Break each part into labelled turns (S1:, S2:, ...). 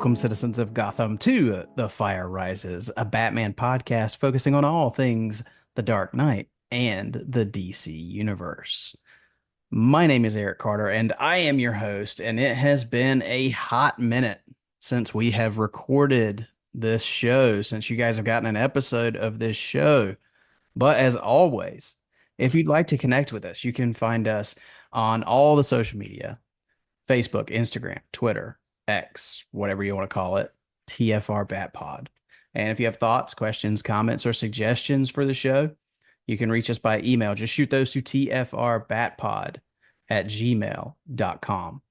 S1: Welcome, citizens of Gotham, to The Fire Rises, a Batman podcast focusing on all things The Dark Knight and the DC Universe. My name is Eric Carter, and I am your host, and it has been a hot minute since we have recorded this show, since you guys have gotten an episode of this show. But as always, if you'd like to connect with us, you can find us on all the social media: Facebook, Instagram, Twitter, X, whatever you want to call it, tfrbatpod. And if you have thoughts, questions, comments, or suggestions for the show, you can reach us by email. Just shoot those to tfrbatpod@gmail.com.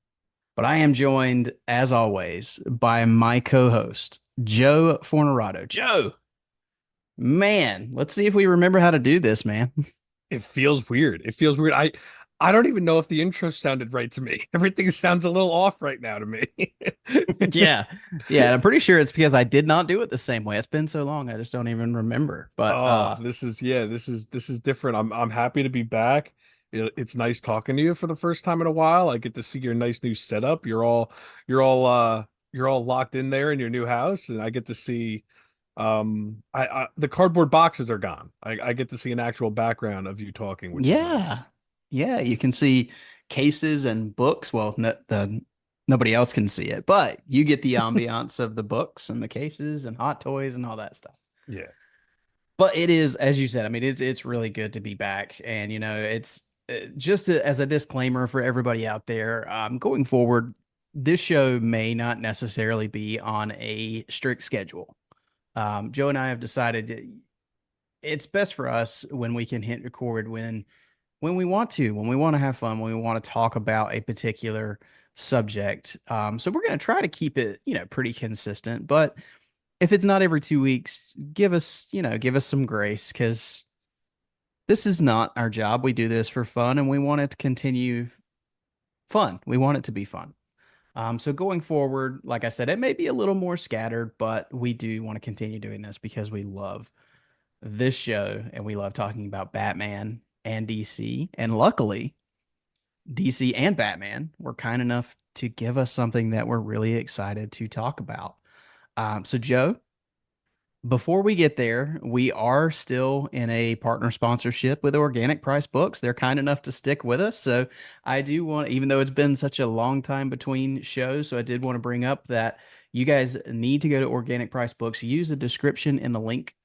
S1: But I am joined, as always, by my co-host, Joe Fornerado. Joe, man, let's see if we remember how to do this, man.
S2: It feels weird. It feels weird. I don't even know if the intro sounded right to me. Everything sounds a little off right now to me.
S1: Yeah. Yeah. I'm pretty sure it's because I did not do it the same way. It's been so long, I just don't even remember. But
S2: Oh, this is different. I'm happy to be back. It's nice talking to you for the first time in a while. I get to see your nice new setup. You're all locked in there in your new house, and I get to see I the cardboard boxes are gone. I get to see an actual background of you talking, which is
S1: yeah.
S2: nice.
S1: Yeah, you can see cases and books. Well, nobody else can see it, but you get the ambiance of the books and the cases and hot toys and all that stuff.
S2: Yeah.
S1: But it is, as you said, I mean, it's really good to be back. And, it's just as a disclaimer for everybody out there, going forward, this show may not necessarily be on a strict schedule. Joe and I have decided it's best for us when we can hit record when we want to, when we want to have fun, when we want to talk about a particular subject. So we're going to try to keep it, pretty consistent. But if it's not every 2 weeks, give us some grace, because this is not our job. We do this for fun, and we want it to continue fun. We want it to be fun. So going forward, like I said, it may be a little more scattered, but we do want to continue doing this because we love this show and we love talking about Batman and DC. And luckily, DC and Batman were kind enough to give us something that we're really excited to talk about. So, Joe, before we get there, we are still in a partner sponsorship with Organic Price Books. They're kind enough to stick with us. So I do want, even though it's been such a long time between shows, so I did want to bring up that you guys need to go to Organic Price Books, use the description in the link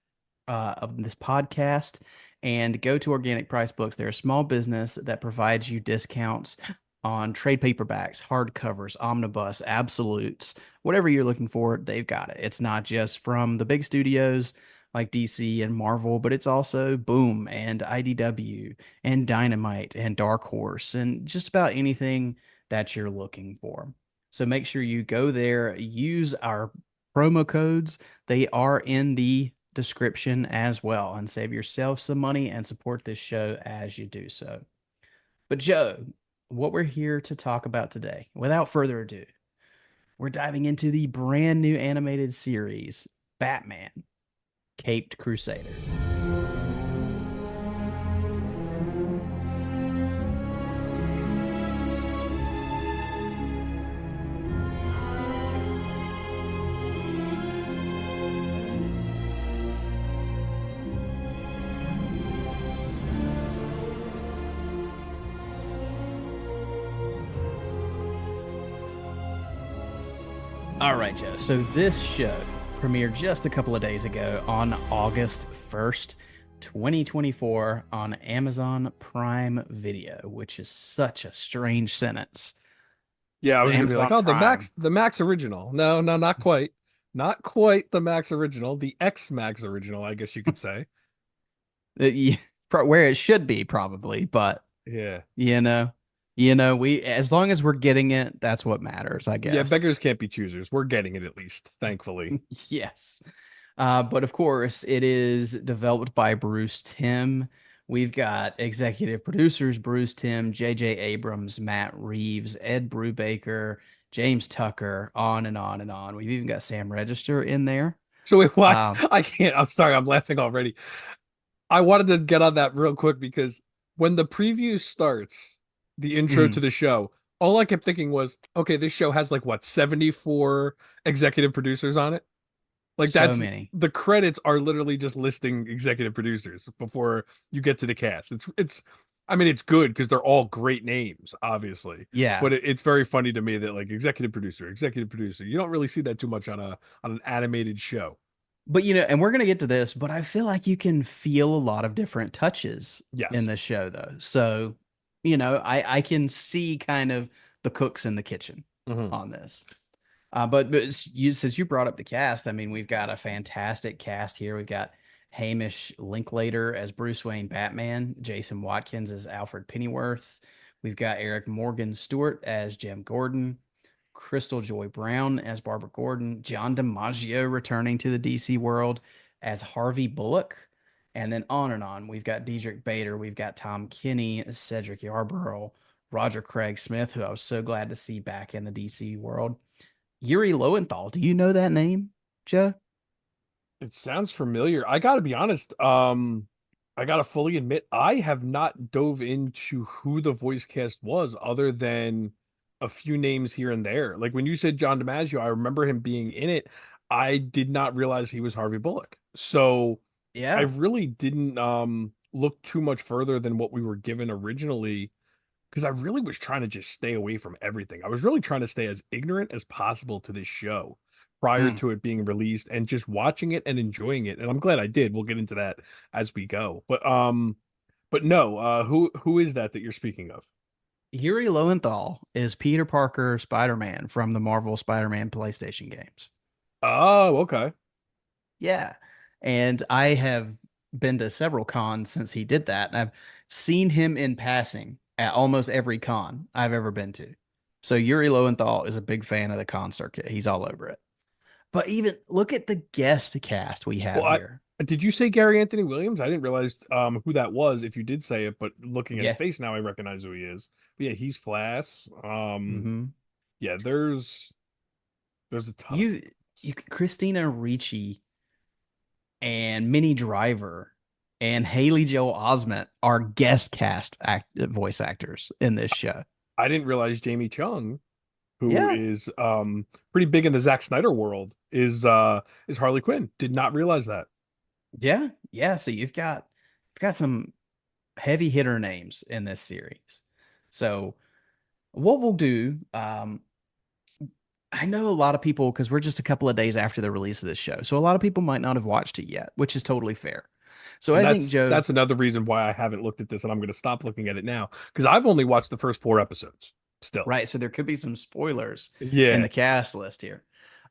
S1: of this podcast, and go to Organic Price Books. They're a small business that provides you discounts on trade paperbacks, hardcovers, omnibus, absolutes, whatever you're looking for, they've got it. It's not just from the big studios like DC and Marvel, but it's also Boom and IDW and Dynamite and Dark Horse and just about anything that you're looking for. So make sure you go there, use our promo codes. They are in the description as well, and save yourself some money and support this show as you do so. But Joe, what we're here to talk about today, without further ado, we're diving into the brand new animated series, Batman, Caped Crusader. All right, Joe. So this show premiered just a couple of days ago on August 1st, 2024 on Amazon Prime Video, which is such a strange sentence.
S2: Yeah, I was gonna be like,
S1: Amazon
S2: oh, the
S1: Prime.
S2: Max original. No, no, not quite. Not quite the Max original. The X Max original, I guess you could say.
S1: Yeah, where it should be probably, but
S2: Yeah.
S1: you know, we, as long as we're getting it, that's what matters, I
S2: Yeah,
S1: guess.
S2: beggars can't be choosers. We're getting it at least, thankfully.
S1: Yes. But of course, it is developed by Bruce Timm. We've got executive producers Bruce Timm, J.J. Abrams, Matt Reeves, Ed Brubaker, James Tucker, on and on and on. We've even got Sam Register in there.
S2: So wait, why?
S1: Um,
S2: I can't. I'm sorry, I'm laughing already. I wanted to get on that real quick because when the preview starts, the intro to
S1: mhm.
S2: the show, all I kept thinking was, okay, this show has like what, 74 executive producers on it? Like
S1: So
S2: that's
S1: many.
S2: the credits are literally just listing executive producers before you get to the cast. It's I mean it's good because they're all great names, obviously.
S1: Yeah.
S2: But it's very funny to me that like executive producer, executive producer. You don't really see that too much on an animated show.
S1: But and we're gonna get to this, but I feel like you can feel a lot of different touches in
S2: Yes.
S1: this show though. So, I can see kind of the cooks in the kitchen
S2: Hmm.
S1: on this. But since you brought up the cast, I mean, we've got a fantastic cast here. We've got Hamish Linklater as Bruce Wayne Batman, Jason Watkins as Alfred Pennyworth. We've got Eric Morgan Stewart as Jim Gordon, Crystal Joy Brown as Barbara Gordon, John DiMaggio returning to the DC world as Harvey Bullock, and then on and on. We've got Diedrich Bader, we've got Tom Kenny, Cedric Yarborough, Roger Craig Smith, who I was so glad to see back in the DC world. Yuri Lowenthal. Do you know that name, Joe?
S2: It sounds familiar. I gotta be honest. I gotta fully admit, I have not dove into who the voice cast was other than a few names here and there. Like when you said John DiMaggio, I remember him being in it. I did not realize he was Harvey Bullock. So I
S1: Yeah.
S2: really didn't look too much further than what we were given originally because I really was trying to just stay away from everything. I was really trying to stay as ignorant as possible to this show prior
S1: Mm.
S2: to it being released and just watching it and enjoying it. And I'm glad I did. We'll get into that as we go. But no, who is that you're speaking of?
S1: Yuri Lowenthal is Peter Parker Spider-Man from the Marvel Spider-Man PlayStation games.
S2: Oh, okay.
S1: Yeah. And I have been to several cons since he did that. And I've seen him in passing at almost every con I've ever been to. So Yuri Lowenthal is a big fan of the con circuit. He's all over it. But even look at the guest cast we
S2: Well,
S1: have here.
S2: did you say Gary Anthony Williams? I didn't realize who that was if you did say it, but looking at his
S1: Yeah.
S2: face now, I recognize who he is. But yeah, he's Flass.
S1: Hmm.
S2: Yeah, there's a ton of
S1: You,
S2: people.
S1: Christina Ricci and Minnie Driver and Haley Joel Osment are guest cast voice actors in this show.
S2: I didn't realize Jamie Chung, who
S1: Yeah,
S2: is pretty big in the Zack Snyder world, is Harley Quinn. Did not realize that.
S1: yeah, yeah. So you've got some heavy hitter names in this series. So what we'll do, I know a lot of people because we're just a couple of days after the release of this show, so a lot of people might not have watched it yet, which is totally fair. So
S2: And
S1: I think Joe,
S2: that's another reason why I haven't looked at this and I'm going to stop looking at it now because I've only watched the first 4 episodes still.
S1: right? So there could be some spoilers in
S2: Yeah.
S1: the cast list here.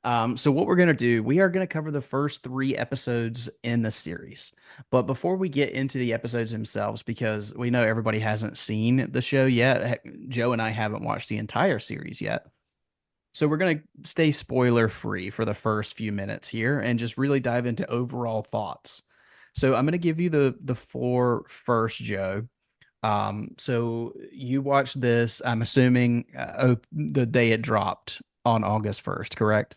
S1: So what we're gonna do, we are gonna cover the first 3 episodes in the series. But before we get into the episodes themselves, because we know everybody hasn't seen the show yet, Joe and I haven't watched the entire series yet. So we're gonna stay spoiler free for the first few minutes here and just really dive into overall thoughts. So I'm gonna give you the four first, Joe. So you watched this, I'm assuming, the day it dropped on August 1st, correct?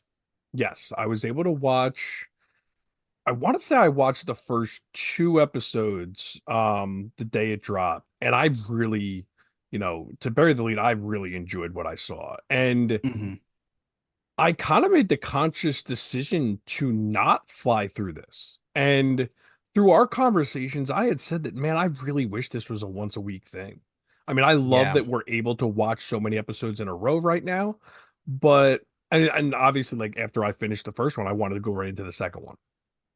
S2: Yes, I was able to watch. I want to say I watched the first 2 episodes the day it dropped, and I really, to bury the lead, I really enjoyed what I saw. And
S1: Hmm.
S2: I kind of made the conscious decision to not fly through this. And through our conversations, I had said that, man, I really wish this was a once a week thing. I mean, I love
S1: Yeah.
S2: that we're able to watch so many episodes in a row right now, but and obviously like after I finished the first one, I wanted to go right into the second one.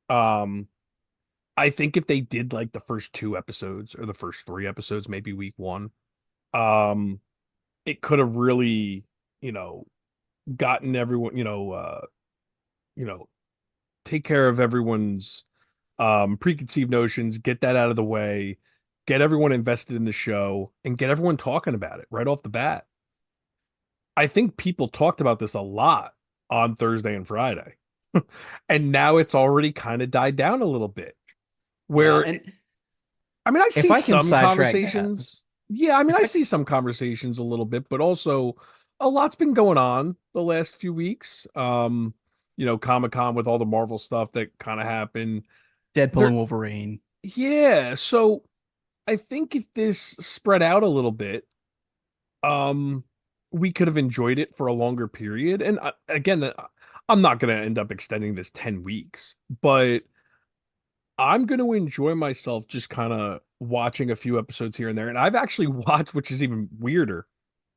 S2: Um, I think if they did like the first 2 episodes or the first 3 episodes, maybe week one, um, it could have really, you know, gotten everyone, you know, take care of everyone's preconceived notions, get that out of the way, get everyone invested in the show, and get everyone talking about it right off the bat. I think people talked about this a lot on Thursday and Friday. And now it's already kind of died down a little bit.
S1: Well,
S2: Where
S1: and
S2: I mean, I
S1: if
S2: see
S1: I can
S2: some
S1: sidetrack that,
S2: conversations. Yeah, I mean,
S1: if
S2: I
S1: I
S2: see some conversations a little bit, but also a lot's been going on the last few weeks. Comic-Con with all the Marvel stuff that kind of happened.
S1: Deadpool
S2: There,
S1: and Wolverine.
S2: yeah. So I think if this spread out a little bit, um, we could have enjoyed it for a longer period. And again, I'm not going to end up extending this 10 weeks, but I'm going to enjoy myself just kind of watching a few episodes here and there. And I've actually watched, which is even weirder,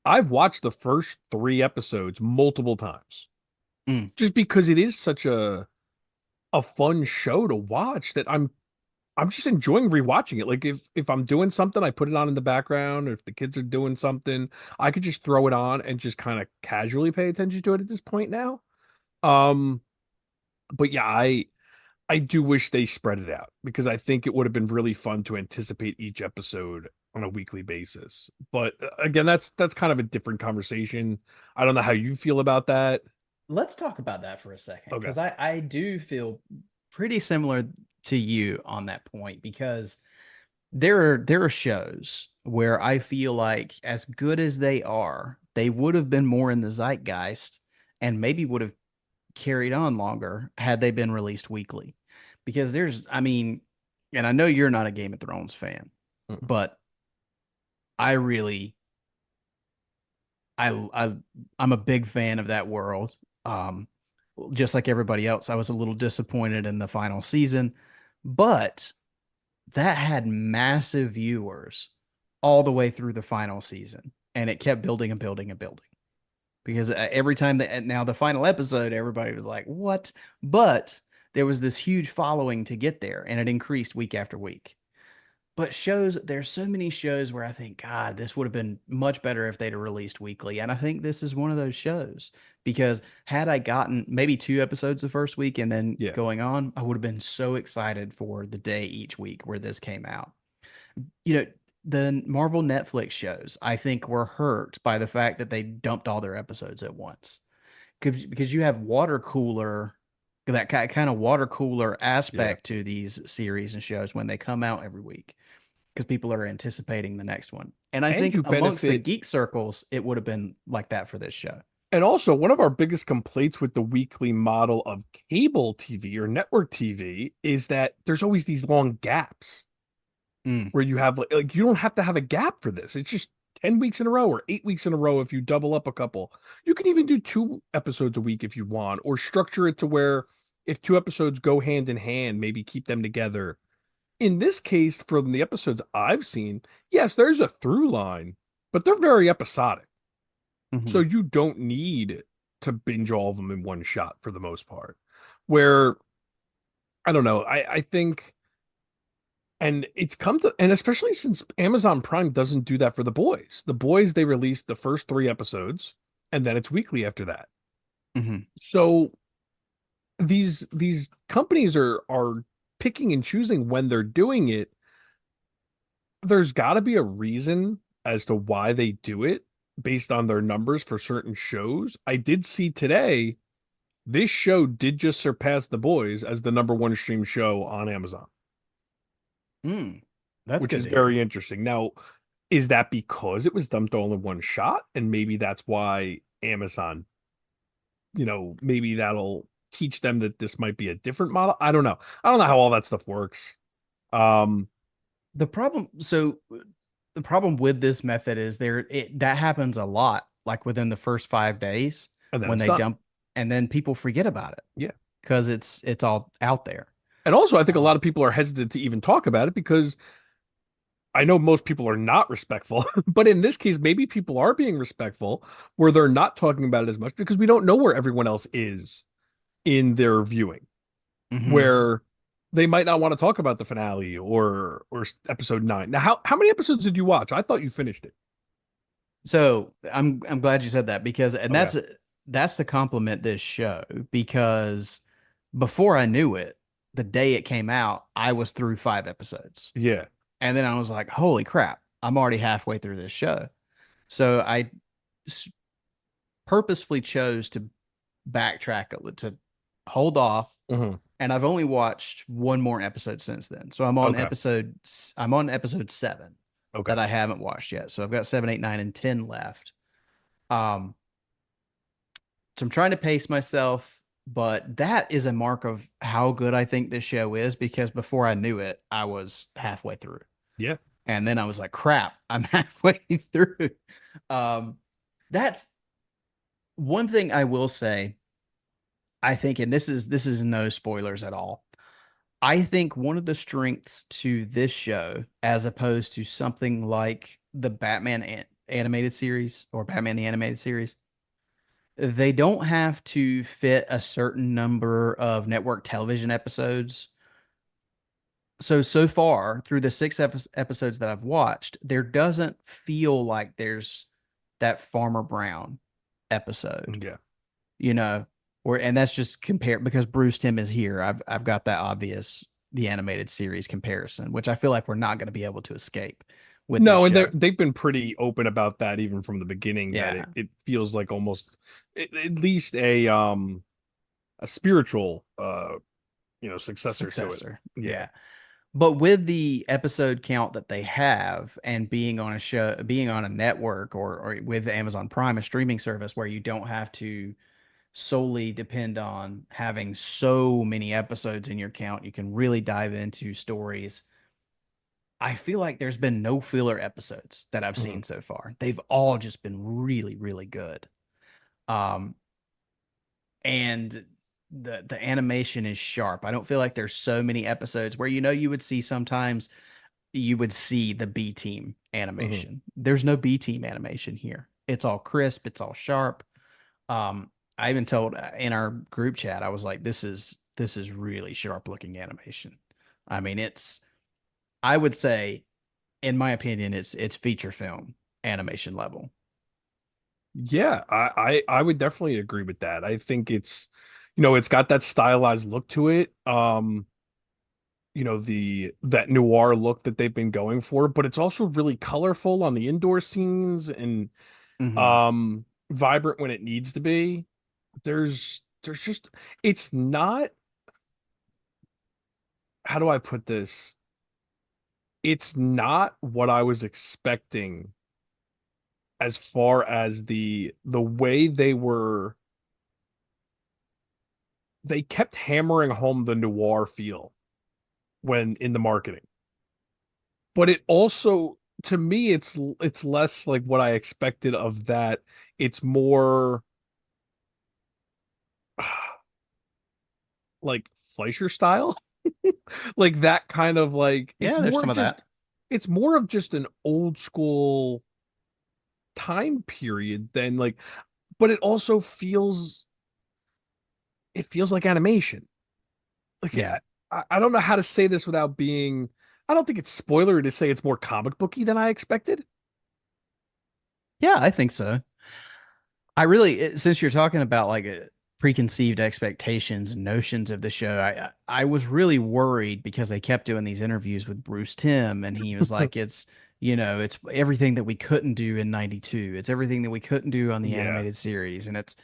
S2: I've watched the first 3 episodes multiple times
S1: Mm.
S2: just because it is such a fun show to watch that I'm just enjoying rewatching it. Like if I'm doing something, I put it on in the background, or if the kids are doing something, I could just throw it on and just kind of casually pay attention to it at this point now. Um, but yeah, I do wish they spread it out because I think it would have been really fun to anticipate each episode on a weekly basis. But again, that's kind of a different conversation. I don't know how you feel about that.
S1: Let's talk about that for a second,
S2: Okay.
S1: because I do feel pretty similar to you on that point, because there are shows where I feel like, as good as they are, they would have been more in the zeitgeist and maybe would have carried on longer had they been released weekly. Because I mean, and I know you're not a Game of Thrones fan,
S2: Mm.
S1: but I really, I, I'm a big fan of that world. Um, just like everybody else, I was a little disappointed in the final season, but that had massive viewers all the way through the final season, and it kept building and building and building. Because every time that now the final episode, everybody was like, "What?" But there was this huge following to get there, and it increased week after week. But there's so many shows where I think, God, this would have been much better if they'd have released weekly. And I think this is one of those shows, because had I gotten maybe 2 episodes the first week and then
S2: Yeah.
S1: going on, I would have been so excited for the day each week where this came out. You know, the Marvel Netflix shows, I think, were hurt by the fact that they dumped all their episodes at once. Because you have that kind of water cooler
S2: Yeah.
S1: aspect to these series and shows when they come out every week, because people are anticipating the next one. And I
S2: And
S1: think
S2: you
S1: amongst the
S2: benefit.
S1: geek circles, it would have been like that for this show.
S2: And also, one of our biggest complaints with the weekly model of cable TV or network TV is that there's always these long gaps
S1: Mm,
S2: where you have like you don't have to have a gap for this. It's just 10 weeks in a row or 8 weeks in a row if you double up a couple. You can even do 2 episodes a week if you want, or structure it to where if 2 episodes go hand in hand, maybe keep them together. In this case, from the episodes I've seen, yes, there's a through line, but they're very episodic. So
S1: mhm.
S2: you don't need to binge all of them in one shot for the most part. Where I don't know, I think, and it's come to, and especially since Amazon Prime doesn't do that for The Boys. The Boys, they release the first 3 episodes and then it's weekly after that.
S1: Mhm.
S2: So these companies are picking and choosing when they're doing it. There's got to be a reason as to why they do it based on their numbers for certain shows. I did see today this show did just surpass The Boys as the #1 stream show on Amazon,
S1: Mm. That's
S2: which
S1: good
S2: is
S1: to hear.
S2: very interesting. Now, is that because it was dumped all in one shot? And maybe that's why Amazon, maybe that'll teach them that this might be a different model. I don't know. I don't know how all that stuff works. Um,
S1: The problem with this method is that happens a lot, like within the first 5 days,
S2: and then
S1: when
S2: it's
S1: they
S2: done.
S1: dump, and then people forget about it
S2: Yeah.
S1: because it's all out there.
S2: And also, I think a lot
S1: Um,
S2: of people are hesitant to even talk about it because I know most people are not respectful, but in this case, maybe people are being respectful where they're not talking about it as much because we don't know where everyone else is in their viewing,
S1: mhm.
S2: where they might not want to talk about the finale or episode 9. Now, how many episodes did you watch? I thought you finished it.
S1: So I'm glad you said that, because
S2: Okay.
S1: that's to compliment this show, because before I knew it, the day it came out, I was through 5 episodes.
S2: Yeah.
S1: And then I was like, holy crap, I'm already halfway through this show. So I s- purposefully chose to backtrack to hold off.
S2: Hmm.
S1: And I've only watched one more episode since then. So
S2: Okay.
S1: I'm on episode 7
S2: Okay.
S1: that I haven't watched yet. So I've got 7, 8, 9, and 10 left. Um, so I'm trying to pace myself, but that is a mark of how good I think this show is, because before I knew it, I was halfway through.
S2: Yeah.
S1: And then I was like, crap, I'm halfway through. Um, That's one thing I will say. I think, and this is no spoilers at all. I think one of the strengths to this show, as opposed to something like the Batman animated series or Batman the animated series, they don't have to fit a certain number of network television episodes. So far through the six episodes that I've watched, there doesn't feel like there's that Farmer Brown episode,
S2: Yeah.
S1: you know, or and that's just compared because Bruce Timm is here. I've got that obvious the animated series comparison, which I feel like we're not going to be able to escape with this
S2: No, and
S1: show.
S2: they've been pretty open about that even from the beginning that
S1: Yeah,
S2: it feels like almost at least a spiritual successor to it.
S1: successor.
S2: Yeah.
S1: Yeah. But with the episode count that they have and being on a show, being on a network or with Amazon Prime, a streaming service where you don't have to solely depend on having so many episodes in your count, you can really dive into stories. I feel like there's been no filler episodes that I've
S2: Mhm.
S1: seen so far. They've all just been really, really good. Um, and the animation is sharp. I don't feel like there's so many episodes where you would see sometimes you would see the B team
S2: Mhm.
S1: animation. There's no B team animation here. It's all crisp, it's all sharp. Um, I even told in our group chat, I was like, this is really sharp looking animation. I mean, I would say, in my opinion, it's feature film animation level.
S2: Yeah, I would definitely agree with that. I think it's got that stylized look to it. The that noir look that they've been going for, but it's also really colorful on the indoor scenes and
S1: Hmm.
S2: vibrant when it needs to be. There's just it's not, how do I put this? It's not what I was expecting as far as the way they kept hammering home the noir feel when in the marketing. But it also, to me, it's less like what I expected of that. It's more like Fleischer style, like that kind of like
S1: Yeah, there's some of that.
S2: it's more of just an old school time period than like, but it feels like animation. Like
S1: Yeah.
S2: I don't know how to say this without being. I don't think it's spoilery to say it's more comic booky than I expected.
S1: Yeah, I think so. I really, since you're talking about like preconceived expectations and notions of the show, I was really worried because they kept doing these interviews with Bruce Timm, and he was like, it's everything that we couldn't do in '92. It's everything that we couldn't do on the
S2: Yeah,
S1: animated series, and it's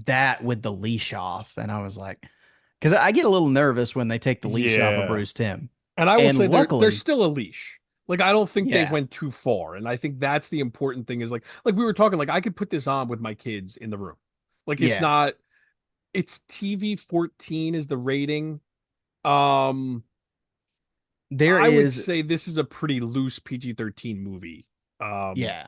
S1: that with the leash off. And I was like, because I get a little nervous when they take the leash off of
S2: yeah.
S1: Bruce Timm,
S2: And I will
S1: and
S2: say there's
S1: luckily,
S2: still a leash. Like I don't think they
S1: yeah,
S2: went too far, and I think that's the important thing is like we were talking, like I could put this on with my kids in the room. Like it's
S1: yeah,
S2: not it's TV 14 is the rating. Um
S1: there
S2: I would
S1: is,
S2: say this is a pretty loose PG-13 movie. Um
S1: yeah.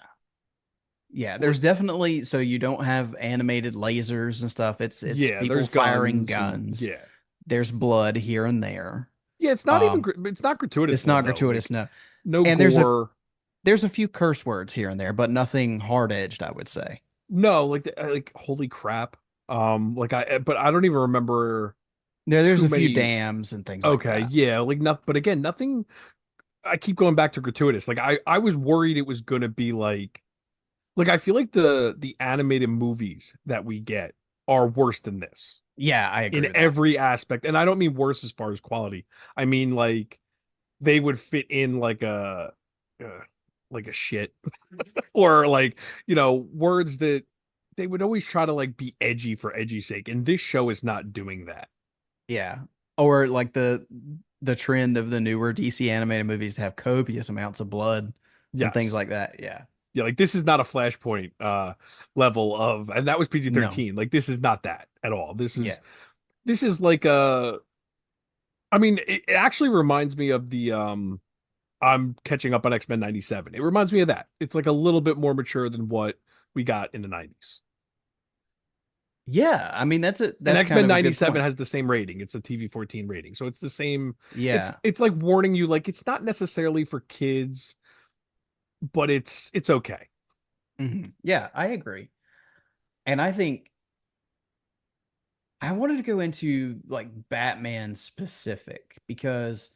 S1: Yeah, there's
S2: like
S1: definitely so you don't have animated lasers and stuff. It's
S2: yeah,
S1: people
S2: there's
S1: firing
S2: guns and
S1: guns.
S2: yeah.
S1: There's blood here and there.
S2: Yeah, it's not even
S1: Um,
S2: it's not gratuitous
S1: it's
S2: blood
S1: not
S2: though.
S1: gratuitous,
S2: Like
S1: no.
S2: no
S1: And
S2: gore.
S1: there's a few curse words here and there, but nothing hard edged, I would say.
S2: No, like holy crap. Like but I don't even remember
S1: There's
S2: too
S1: a few
S2: many.
S1: dams and things like
S2: Okay,
S1: that.
S2: yeah, like nothing, but again, nothing. I keep going back to gratuitous. Like I was worried it was gonna be like I feel like the animated movies that we get are worse than this
S1: Yeah, I agree
S2: in
S1: with that.
S2: every aspect, and I don't mean worse as far as quality. I mean like they would fit in uh, like a shit or like words that they would always try to like be edgy for edgy's sake, and this show is not doing that.
S1: Yeah. Or like the trend of the newer DC animated movies to have copious amounts of blood and things
S2: Yes.
S1: like that. Yeah.
S2: Yeah, like this is not a Flashpoint level of, and that was
S1: No.
S2: PG-13. Like this is not that at all.
S1: Yeah.
S2: This is like I mean it actually reminds me of the I'm catching up on X-Men 97. It reminds me of that. It's like a little bit more mature than what we got in the 90s.
S1: Yeah, I mean
S2: And
S1: that's kind
S2: X-Men
S1: of a good
S2: 97
S1: point.
S2: has the same rating. It's a TV-14 rating. So it's the same. It's
S1: Yeah.
S2: it's like warning you, like it's not necessarily for kids, but it's okay.
S1: Yeah, I agree. And I think I wanted to go into like Batman specific because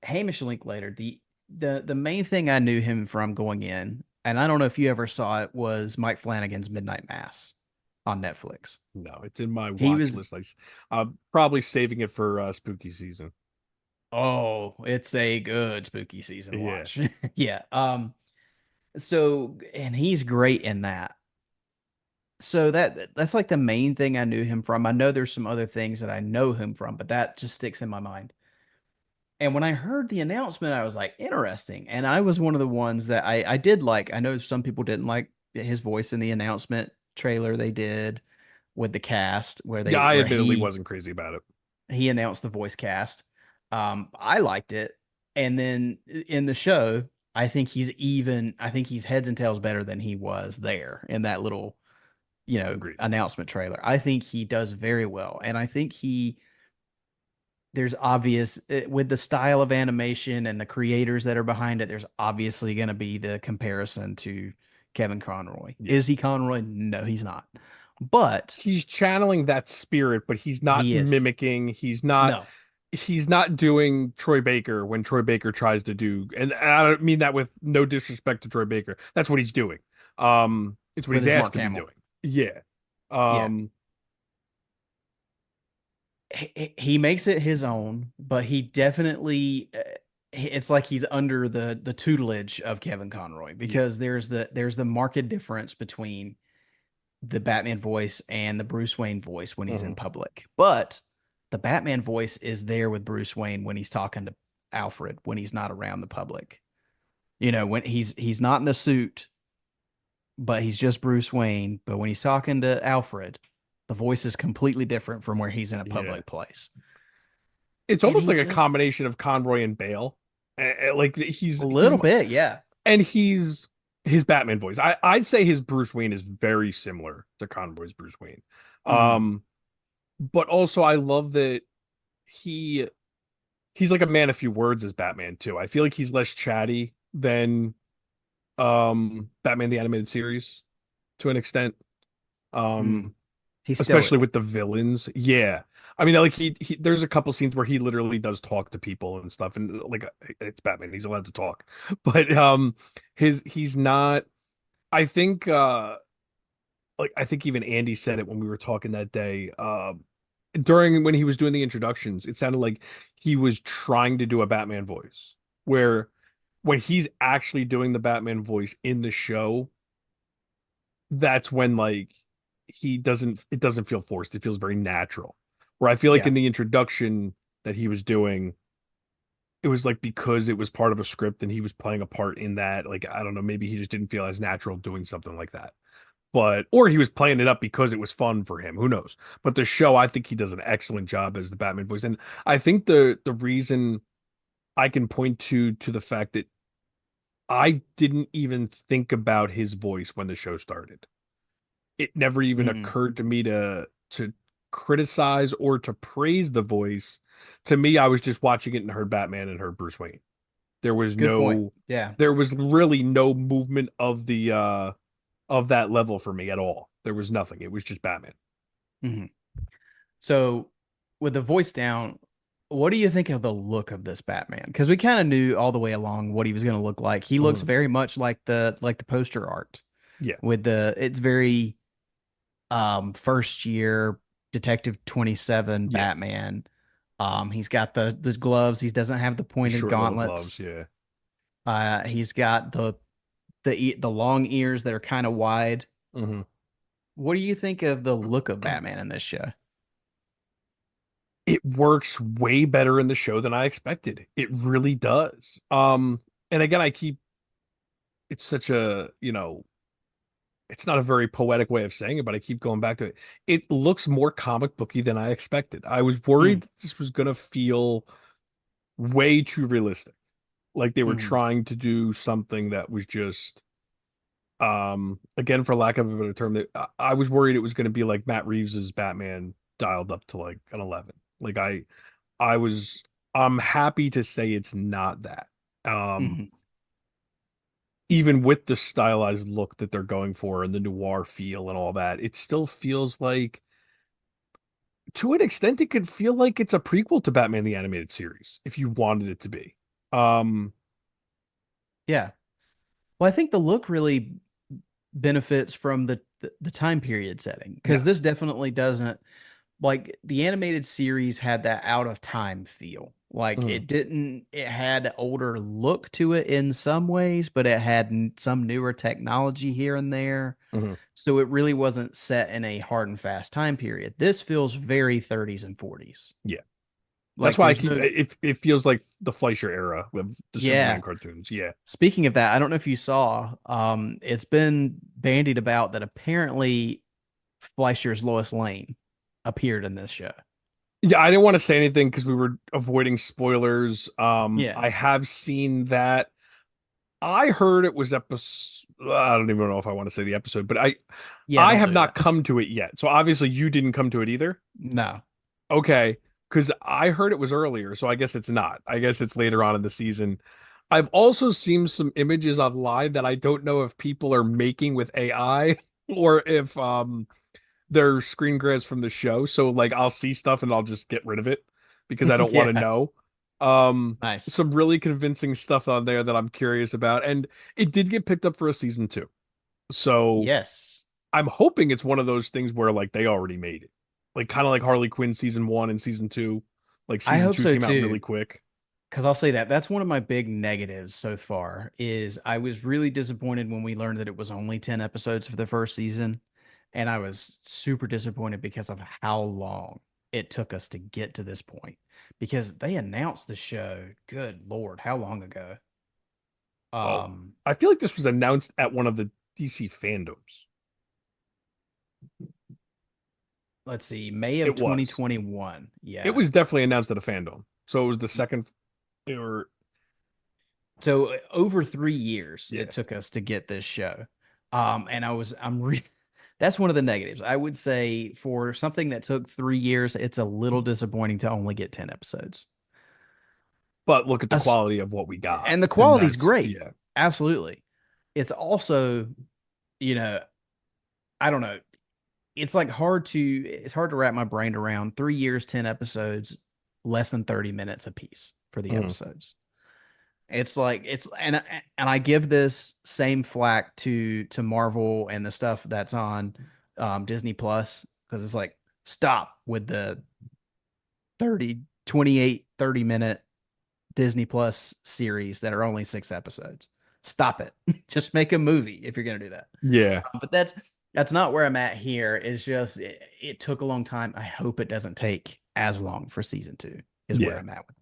S1: Hamish Linklater, the main thing I knew him from going in, and I don't know if you ever saw it, was Mike Flanagan's Midnight Mass on Netflix.
S2: No, it's in my
S1: He
S2: watch
S1: was
S2: list. I'm probably saving it for spooky season.
S1: oh, it's a good spooky season
S2: Yeah.
S1: watch. Yeah. So and he's great in that. So that's like the main thing I knew him from. I know there's some other things that I know him from, but that just sticks in my mind. And when I heard the announcement, I was like, interesting. And I was one of the ones that I did like. I know some people didn't like his voice in the announcement trailer they did with the cast where
S2: Yeah,
S1: they
S2: I
S1: where
S2: admittedly
S1: he
S2: wasn't crazy about it.
S1: he announced the voice cast. I liked it. And then in the show, I think he's heads and tails better than he was there in that little,
S2: Agreed.
S1: announcement trailer. I think he does very well. And I think there's obvious with the style of animation and the creators that are behind it, there's obviously going to be the comparison to Kevin Conroy.
S2: Yeah.
S1: Is he Conroy? No, he's not. But
S2: He's channeling that spirit, but he's not
S1: he is.
S2: mimicking.
S1: No,
S2: He's not doing Troy Baker when Troy Baker tries to do, and I don't mean that with no disrespect to Troy Baker. That's what he's doing. It's what
S1: with
S2: he's
S1: his
S2: asked
S1: Mark
S2: to be
S1: Hamill.
S2: doing. Yeah.
S1: Yeah.
S2: Um,
S1: He makes it his own, but he definitely it's like he's under the tutelage of Kevin Conroy
S2: yeah.
S1: because there's the marked difference between the Batman voice and the Bruce Wayne voice when he's in
S2: Mhm.
S1: public. But the Batman voice is there with Bruce Wayne when he's talking to Alfred when he's not around the public. When he's not in the suit, but he's just Bruce Wayne. But when he's talking to Alfred, the voice is completely different from where he's in a
S2: Yeah.
S1: public place.
S2: It's
S1: And
S2: almost
S1: he
S2: like a
S1: just
S2: combination of Conroy and Bale. Like
S1: a
S2: he's
S1: little bit, yeah.
S2: and he's his Batman voice. I'd say his Bruce Wayne is very similar to Conroy's Bruce Wayne.
S1: Hmm.
S2: Um, but also I love that he he's like a man of few words as Batman too. I feel like he's less chatty than Batman the Animated Series to an extent.
S1: Mm.
S2: Um,
S1: He's
S2: especially
S1: stoic.
S2: with the villains. Yeah. I mean, like he there's a couple scenes where he literally does talk to people and stuff, and like it's Batman, he's allowed to talk. But he's not. I think I think even Andy said it when we were talking that day. During when he was doing the introductions, it sounded like he was trying to do a Batman voice, where when he's actually doing the Batman voice in the show, that's when like it doesn't feel forced. It feels very natural. Where I feel like
S1: Yeah.
S2: in the introduction that he was doing, it was like because it was part of a script and he was playing a part in that, like I don't know, maybe he just didn't feel as natural doing something like that. But or he was playing it up because it was fun for him. Who knows? But the show, I think he does an excellent job as the Batman voice. And I think the reason I can point to the fact that I didn't even think about his voice when the show started. It never even
S1: Mm.
S2: occurred to me to criticize or to praise the voice. To me, I was just watching it and heard Batman and heard Bruce Wayne. There was
S1: Good point.
S2: no
S1: Yeah.
S2: there was really no movement of that level for me at all. There was nothing. It was just Batman.
S1: Hmm. So with the voice down, what do you think of the look of this Batman? Because we kind of knew all the way along what he was going to look like. He looks
S2: Mhm.
S1: very much like the poster art
S2: Yeah,
S1: with the it's very first year Detective 27
S2: yeah.
S1: Batman. He's got the gloves. He doesn't have the
S2: The
S1: pointed
S2: short little gloves.
S1: gauntlets.
S2: Yeah.
S1: He's got the long ears that are kind of wide.
S2: Hmm.
S1: What do you think of the look of Batman in this show?
S2: It works way better in the show than I expected. It really does. And again, it's such a, it's not a very poetic way of saying it, but I keep going back to it. It looks more comic booky than I expected. I was worried
S1: Mm,
S2: that this was gonna feel way too realistic. Like they were
S1: mm,
S2: trying to do something that was just Again, for lack of a better term, I was worried it was going to be like Matt Reeves's Batman dialed up to like an 11. Like I was, I'm happy to say it's not that. Um,
S1: Mhm.
S2: Even with the stylized look that they're going for and the noir feel and all that, it still feels like, to an extent, it could feel like it's a prequel to Batman the Animated Series if you wanted it to be. Um,
S1: Yeah. Well, I think the look really benefits from the time period setting because
S2: yes.
S1: this definitely doesn't like the animated series had that out of time feel. Like
S2: Mhm,
S1: it had older look to it in some ways, but it had some newer technology here and there.
S2: mhm.
S1: So it really wasn't set in a hard and fast time period. This feels very 30s and 40s.
S2: Yeah. That's
S1: Like
S2: why I
S1: there's
S2: keep
S1: no,
S2: it feels like the Fleischer era with the Superman
S1: yeah.
S2: cartoons. Yeah.
S1: Speaking of that, I don't know if you saw, it's been bandied about that apparently Fleischer's Lois Lane appeared in this show.
S2: Yeah, I didn't want to say anything because we were avoiding spoilers.
S1: Yeah.
S2: I have seen that. I heard it was episode. I don't even know if I want to say the episode, but
S1: Yeah,
S2: I
S1: don't
S2: have
S1: do
S2: not
S1: that.
S2: come to it yet. So obviously you didn't come to it either.
S1: No.
S2: Okay, because I heard it was earlier, so I guess it's not. I guess it's later on in the season. I've also seen some images online that I don't know if people are making with AI or if they're screen grabs from the show. So like I'll see stuff and I'll just get rid of it because I don't want to
S1: Yeah.
S2: know. Um,
S1: Nice.
S2: some really convincing stuff on there that I'm curious about, and it did get picked up for a season two. So
S1: Yes.
S2: I'm hoping it's one of those things where like they already made it, like kind of like Harley Quinn season one and season two. Like
S1: I
S2: season
S1: hope
S2: two
S1: so
S2: came out
S1: too.
S2: really quick.
S1: Because I'll say that that's one of my big negatives so far is I was really disappointed when we learned that it was only 10 episodes for the first season. And I was super disappointed because of how long it took us to get to this point. Because they announced the show, good Lord, how long ago?
S2: Oh,
S1: Um,
S2: I feel like this was announced at one of the DC fandoms.
S1: let's see, May of
S2: It was.
S1: 2021.
S2: It
S1: Yeah.
S2: was definitely announced at a fandom. So it was the second or
S1: So over 3 years it
S2: yeah.
S1: took us to get this show. And I'm really that's one of the negatives. I would say for something that took 3 years, it's a little disappointing to only get 10 episodes.
S2: But look at the
S1: Us
S2: quality of what we got.
S1: and the
S2: And
S1: quality's
S2: that's
S1: great.
S2: yeah.
S1: Absolutely. It's also, you know, I don't know. It's hard to wrap my brain around 3 years, 10 episodes, less than 30 minutes a piece for the
S2: Mhm.
S1: episodes. It's like it's and I give this same flack to Marvel and the stuff that's on Disney Plus because it's like stop with the 30 28 30 minute Disney Plus series that are only 6 episodes. Stop it. Just make a movie if you're going to do that.
S2: Yeah.
S1: But that's not where I'm at here. It's just it took a long time. I hope it doesn't take as long for season 2 is where
S2: Yeah.
S1: I'm at with.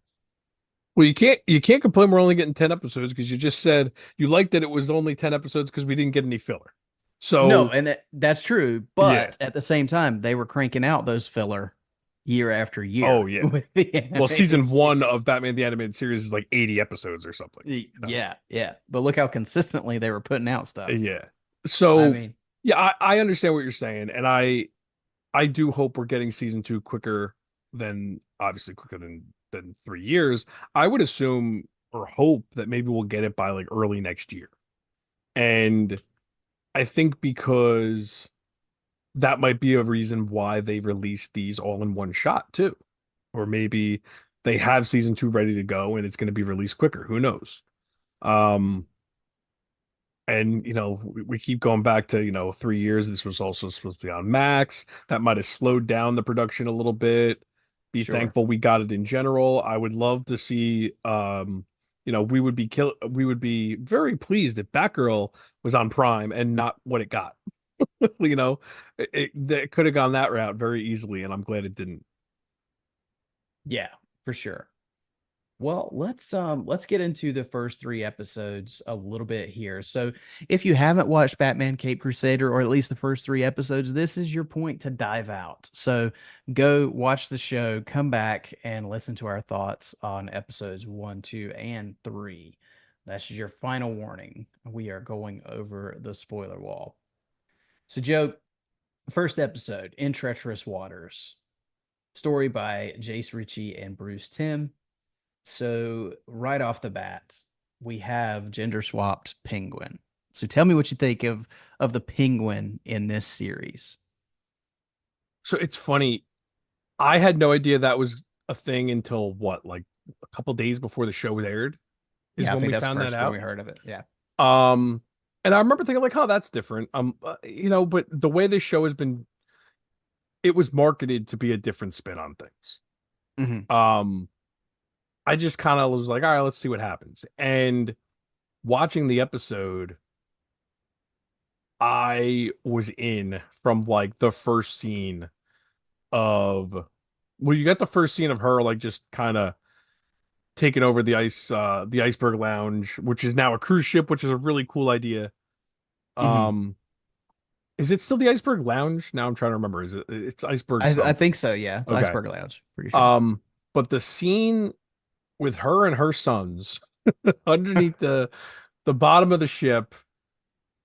S2: Well, you can't complain we're only getting 10 episodes because you just said you liked that it was only 10 episodes because we didn't get any filler.
S1: No,
S2: So,
S1: and that's true.
S2: yeah.
S1: But at the same time, they were cranking out those filler year after
S2: Oh,
S1: year
S2: yeah.
S1: with the
S2: Well,
S1: animated
S2: season one
S1: series.
S2: of Batman the Animated Series is like 80 episodes or something.
S1: Yeah, yeah. But look how consistently they were putting out stuff.
S2: Yeah.
S1: I
S2: So,
S1: mean,
S2: yeah, I understand what you're saying, and I do hope we're getting season two quicker than obviously quicker than 3 years. I would assume or hope that maybe we'll get it by like early next year. And I think because that might be a reason why they released these all in one shot too. Or maybe they have season two ready to go and it's going to be released quicker. Who knows? Um, and we keep going back to 3 years. This was also supposed to be on Max. That might have slowed down the production a little bit. Be
S1: sure.
S2: thankful we got it in general. I would love to see we would be very pleased if Batgirl was on Prime and not what it got. You know, it could have gone that route very easily, and I'm glad it didn't.
S1: Yeah, for sure. Well, let's get into the first 3 episodes a little bit here. So, if you haven't watched Batman Cape Crusader or at least the first 3 episodes, this is your point to dive out. So, go watch the show, come back and listen to our thoughts on episodes 1, 2, and 3. That's your final warning. We are going over the spoiler wall. So, Joe, first episode, In Treacherous Waters, story by Jace Ritchie and Bruce Timm. So, right off the bat, we have gender swapped penguin. So, tell me what you think of the penguin in this series.
S2: So it's funny. I had no idea that was a thing until what, like a couple days before the show aired, is
S1: Yeah, I
S2: when
S1: think
S2: we
S1: that's the
S2: found that
S1: first when we
S2: out.
S1: heard of it. Yeah.
S2: Um, and I remember thinking like, oh, that's different. But the way this show has been, it was marketed to be a different spin on things.
S1: Hmm.
S2: Um, I just kind of was like, all right, let's see what happens. And watching the episode, I was in from like the first scene of, well, you got the first scene of her like just kind of taking over the iceberg lounge, which is now a cruise ship, which is a really cool idea.
S1: Hmm.
S2: Um, is it still the iceberg lounge? Now I'm trying to remember. It's iceberg
S1: I
S2: something.
S1: think so. Yeah. It's
S2: Okay.
S1: Iceberg Lounge. Pretty sure.
S2: Um, but the scene with her and her sons underneath the bottom of the ship,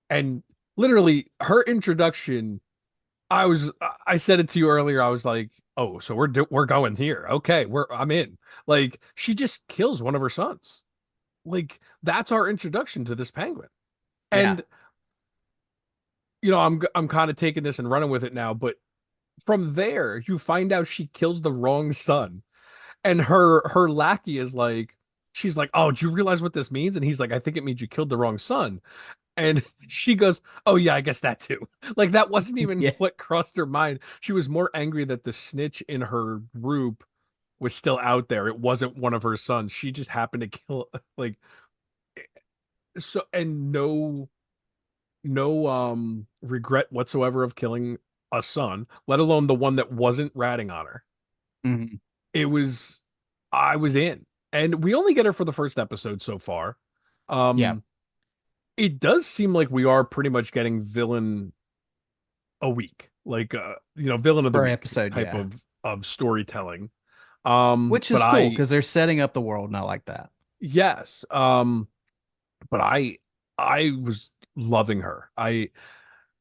S2: and literally her introduction, I said it to you earlier. I was like, "Oh, so we're going here. Okay, I'm in." Like she just kills one of her sons. Like that's our introduction to this penguin.
S1: Yeah.
S2: And I'm kind of taking this and running with it now, but from there you find out she kills the wrong son. And her lackey is like, she's like, "Oh, do you realize what this means?" And he's like, "I think it means you killed the wrong son." And she goes, "Oh yeah, I guess that too." Like that wasn't even
S1: Yeah.
S2: what crossed her mind. She was more angry that the snitch in her group was still out there. It wasn't one of her sons. She just happened to kill like so, and no regret whatsoever of killing a son, let alone the one that wasn't ratting on her.
S1: Hmm.
S2: It was I was in. And we only get her for the first episode so far.
S1: Yeah.
S2: Um it does seem like we are pretty much getting villain a week. Like villain of the
S1: Per
S2: week
S1: episode.
S2: type
S1: Yeah.
S2: of storytelling.
S1: Which
S2: But
S1: is cool
S2: I
S1: because they're setting up the world not like that.
S2: yes. But I was loving her. I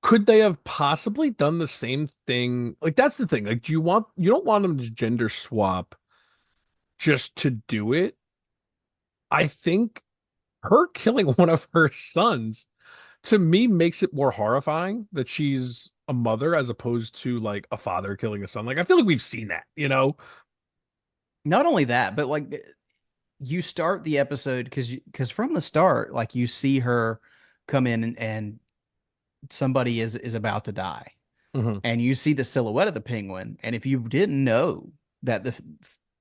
S2: Could they have possibly done the same thing? Like that's the thing. Like you don't want them to gender swap just to do it. I think her killing one of her sons to me makes it more horrifying that she's a mother as opposed to like a father killing a son. Like I feel like we've seen that, you know?
S1: Not only that, but like you start the episode because from the start, like you see her come in and somebody is about to die,
S2: Hmm.
S1: and you see the silhouette of the penguin. And if you didn't know that the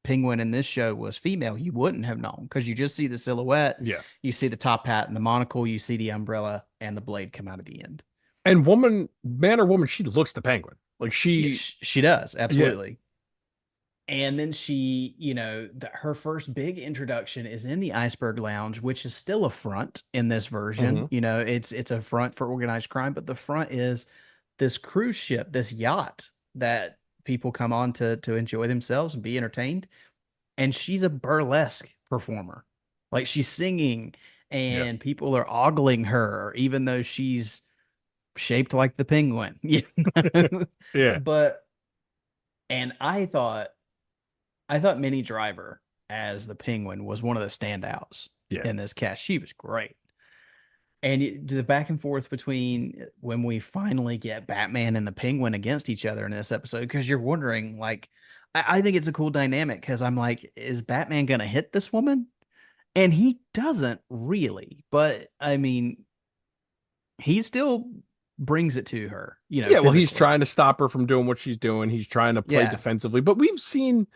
S1: penguin in this show was female, you wouldn't have known because you just see the silhouette,
S2: Yeah.
S1: you see the top hat and the monocle, you see the umbrella and the blade come out at the end.
S2: And man or woman, she looks the penguin. Like
S1: Yeah,
S2: she,
S1: she does
S2: yeah.
S1: absolutely. And then she, her first big introduction is in the Iceberg Lounge, which is still a front in this version.
S2: Hmm.
S1: It's a front for organized crime, but the front is this cruise ship, this yacht that people come on to enjoy themselves and be entertained. And she's a burlesque performer. Like she's singing
S2: Yeah.
S1: and people are ogling her, even though she's shaped like the penguin. You know?
S2: Yeah.
S1: But and I thought Minnie Driver as the Penguin was one of the standouts
S2: Yeah.
S1: in this cast. She was great. And the back and forth between when we finally get Batman and the Penguin against each other in this episode, because you're wondering, like, I think it's a cool dynamic because I'm like, is Batman going to hit this woman? And he doesn't really. But I mean, he still brings it to her,
S2: Yeah, well, he's
S1: physically.
S2: trying to stop her from doing what she's doing. He's trying to play
S1: Yeah.
S2: defensively, but we've seen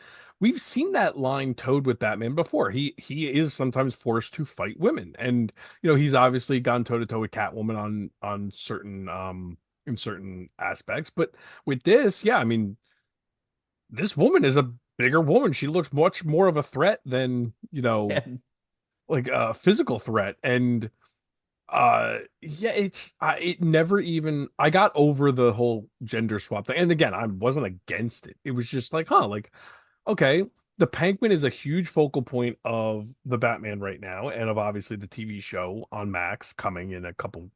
S2: that line towed with Batman before. He is sometimes forced to fight women, and he's obviously gone toe to toe with Catwoman on certain in certain aspects. But with this, yeah, I mean, this woman is a bigger woman. She looks much more of a threat than like a physical threat, and yeah, it never even I got over the whole gender swap thing. And again, I wasn't against it. It was just like, huh, like okay, the Penguin is a huge focal point of the Batman right now, and of obviously the TV show on Max coming in a couple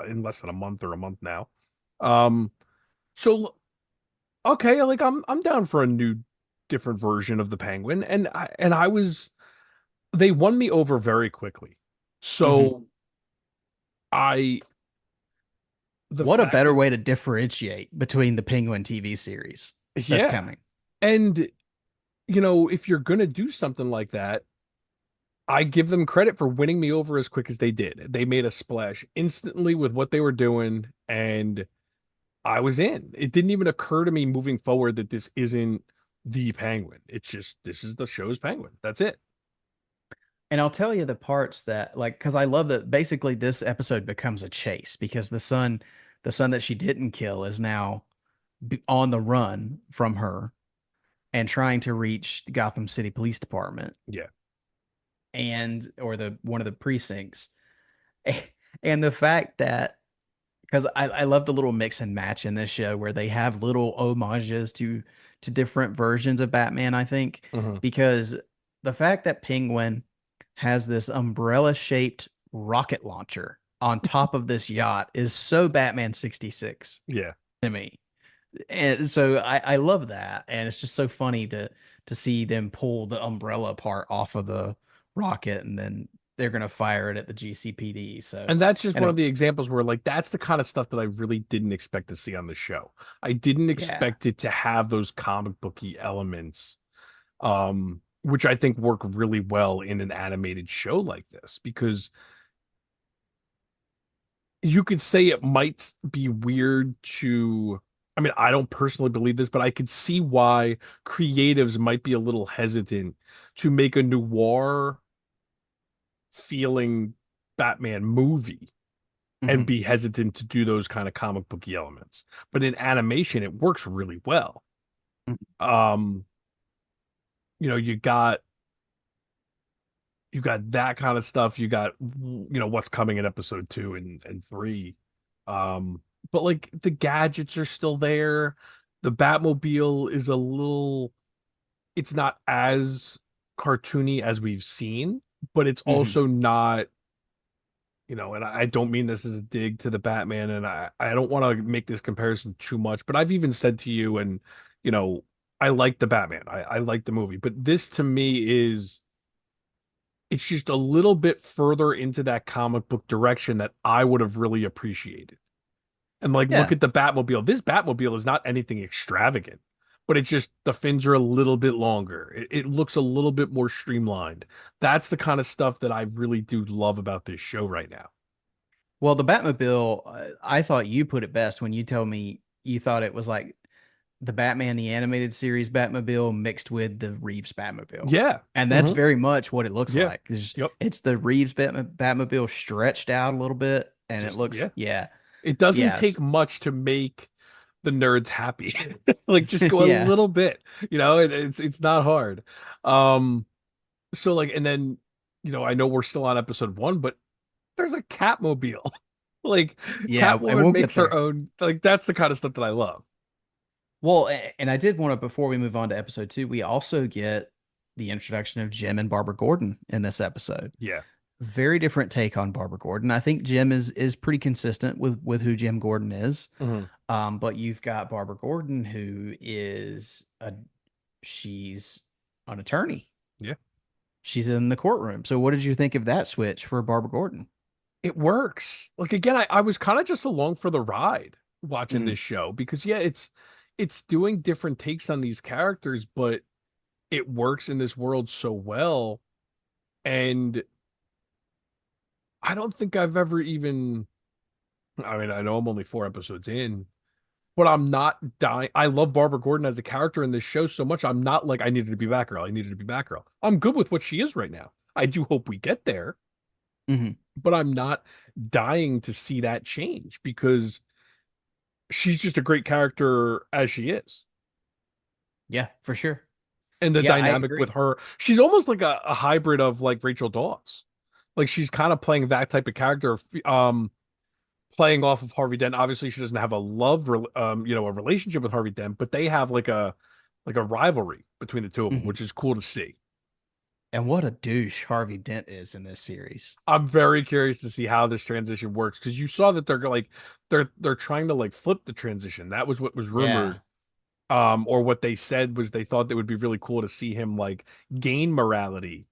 S2: in less than a month or a month now. Um, so okay, like I'm down for a new different version of the Penguin, and I was they won me over very quickly.
S1: Hmm.
S2: So I the
S1: What a
S2: fact
S1: better
S2: that
S1: way to differentiate between the Penguin TV series that's
S2: yeah,
S1: coming.
S2: and if you're gonna do something like that, I give them credit for winning me over as quick as they did. They made a splash instantly with what they were doing, and I was in. It didn't even occur to me moving forward that this isn't the Penguin. It's just this is the show's Penguin. That's it.
S1: And I'll tell you the parts that like because I love that basically this episode becomes a chase because the son that she didn't kill is now on the run from her and trying to reach the Gotham City Police Department
S2: Yeah.
S1: and or the one of the precincts. And the fact that because I love the little mix and match in this show where they have little homages to different versions of Batman, I think,
S2: Hmm.
S1: because the fact that Penguin has this umbrella shaped rocket launcher on top of this yacht is so Batman 66
S2: Yeah.
S1: to me. And so I love that. And it's just so funny to see them pull the umbrella part off of the rocket and then they're gonna fire it at the GCPD. So
S2: And that's just
S1: and
S2: one of the examples where like that's the kind of stuff that I really didn't expect to see on the show. I didn't
S1: yeah.
S2: expect it to have those comic booky elements, which I think work really well in an animated show like this because you could say it might be weird to I mean, I don't personally believe this, but I could see why creatives might be a little hesitant to make a noir feeling Batman movie and
S1: Hmm.
S2: be hesitant to do those kind of comic booky elements. But in animation, it works really well. Um, you know, you got that kind of stuff. You got what's coming in episode 2 and 3. But like the gadgets are still there. The Batmobile is a little it's not as cartoony as we've seen, but it's
S1: Hmm.
S2: also not and I don't mean this as a dig to the Batman, and I don't want to make this comparison too much, but I've even said to you, and you know, I like the Batman. I like the movie, but this to me is it's just a little bit further into that comic book direction that I would have really appreciated. And like, look
S1: Yeah.
S2: at the Batmobile. This Batmobile is not anything extravagant, but it just the fins are a little bit longer. It looks a little bit more streamlined. That's the kind of stuff that I really do love about this show right now.
S1: Well, the Batmobile, I thought you put it best when you told me you thought it was like the Batman the animated series Batmobile mixed with the Reeves Batmobile.
S2: Yeah.
S1: And that's
S2: Hmm.
S1: very much what it looks
S2: Yeah.
S1: like.
S2: Yep.
S1: It's the Reeves Batmobile stretched out a little bit and it
S2: Just
S1: looks
S2: yeah.
S1: yeah.
S2: It doesn't
S1: Yes.
S2: take much to make the nerds happy. Like just go a
S1: Yeah.
S2: little bit. It's not hard. So like and then I know we're still on episode 1, but there's a Catmobile. Like
S1: Yeah, and
S2: Catwoman
S1: we'll get
S2: makes her
S1: there.
S2: own. Like that's the kind of stuff that I love.
S1: Well, and I did want to before we move on to episode 2, we also get the introduction of Jim and Barbara Gordon in this episode.
S2: Yeah.
S1: Very different take on Barbara Gordon. I think Jim is pretty consistent with who Jim Gordon is.
S2: Hmm.
S1: But you've got Barbara Gordon who is a she's an attorney.
S2: Yeah.
S1: She's in the courtroom. So what did you think of that switch for Barbara Gordon?
S2: It works. Like again, I was kind of just along for the ride watching
S1: Hmm.
S2: this show because yeah, it's doing different takes on these characters, but it works in this world so well. And I don't think I've ever even, I mean, I know I'm only 4 episodes in, but I'm not dying. I love Barbara Gordon as a character in this show so much. I'm not like, I needed to be Batgirl. I needed to be Batgirl. I'm good with what she is right now. I do hope we get there,
S1: Hmm.
S2: but I'm not dying to see that change because she's just a great character as she is.
S1: Yeah, for sure.
S2: And the
S1: Yeah, I
S2: dynamic with
S1: agree.
S2: her, she's almost like a hybrid of like Rachel Dawes. Like she's kind of playing that type of character, playing off of Harvey Dent. Obviously, she doesn't have a a relationship with Harvey Dent, but they have like a rivalry between the two of them,
S1: Mhm.
S2: which is cool to see.
S1: And what a douche Harvey Dent is in this series.
S2: I'm very curious to see how this transition works because you saw that they're trying to like flip the transition. That was what was
S1: Yeah.
S2: rumored. Or what they said was they thought it would be really cool to see him like gain morality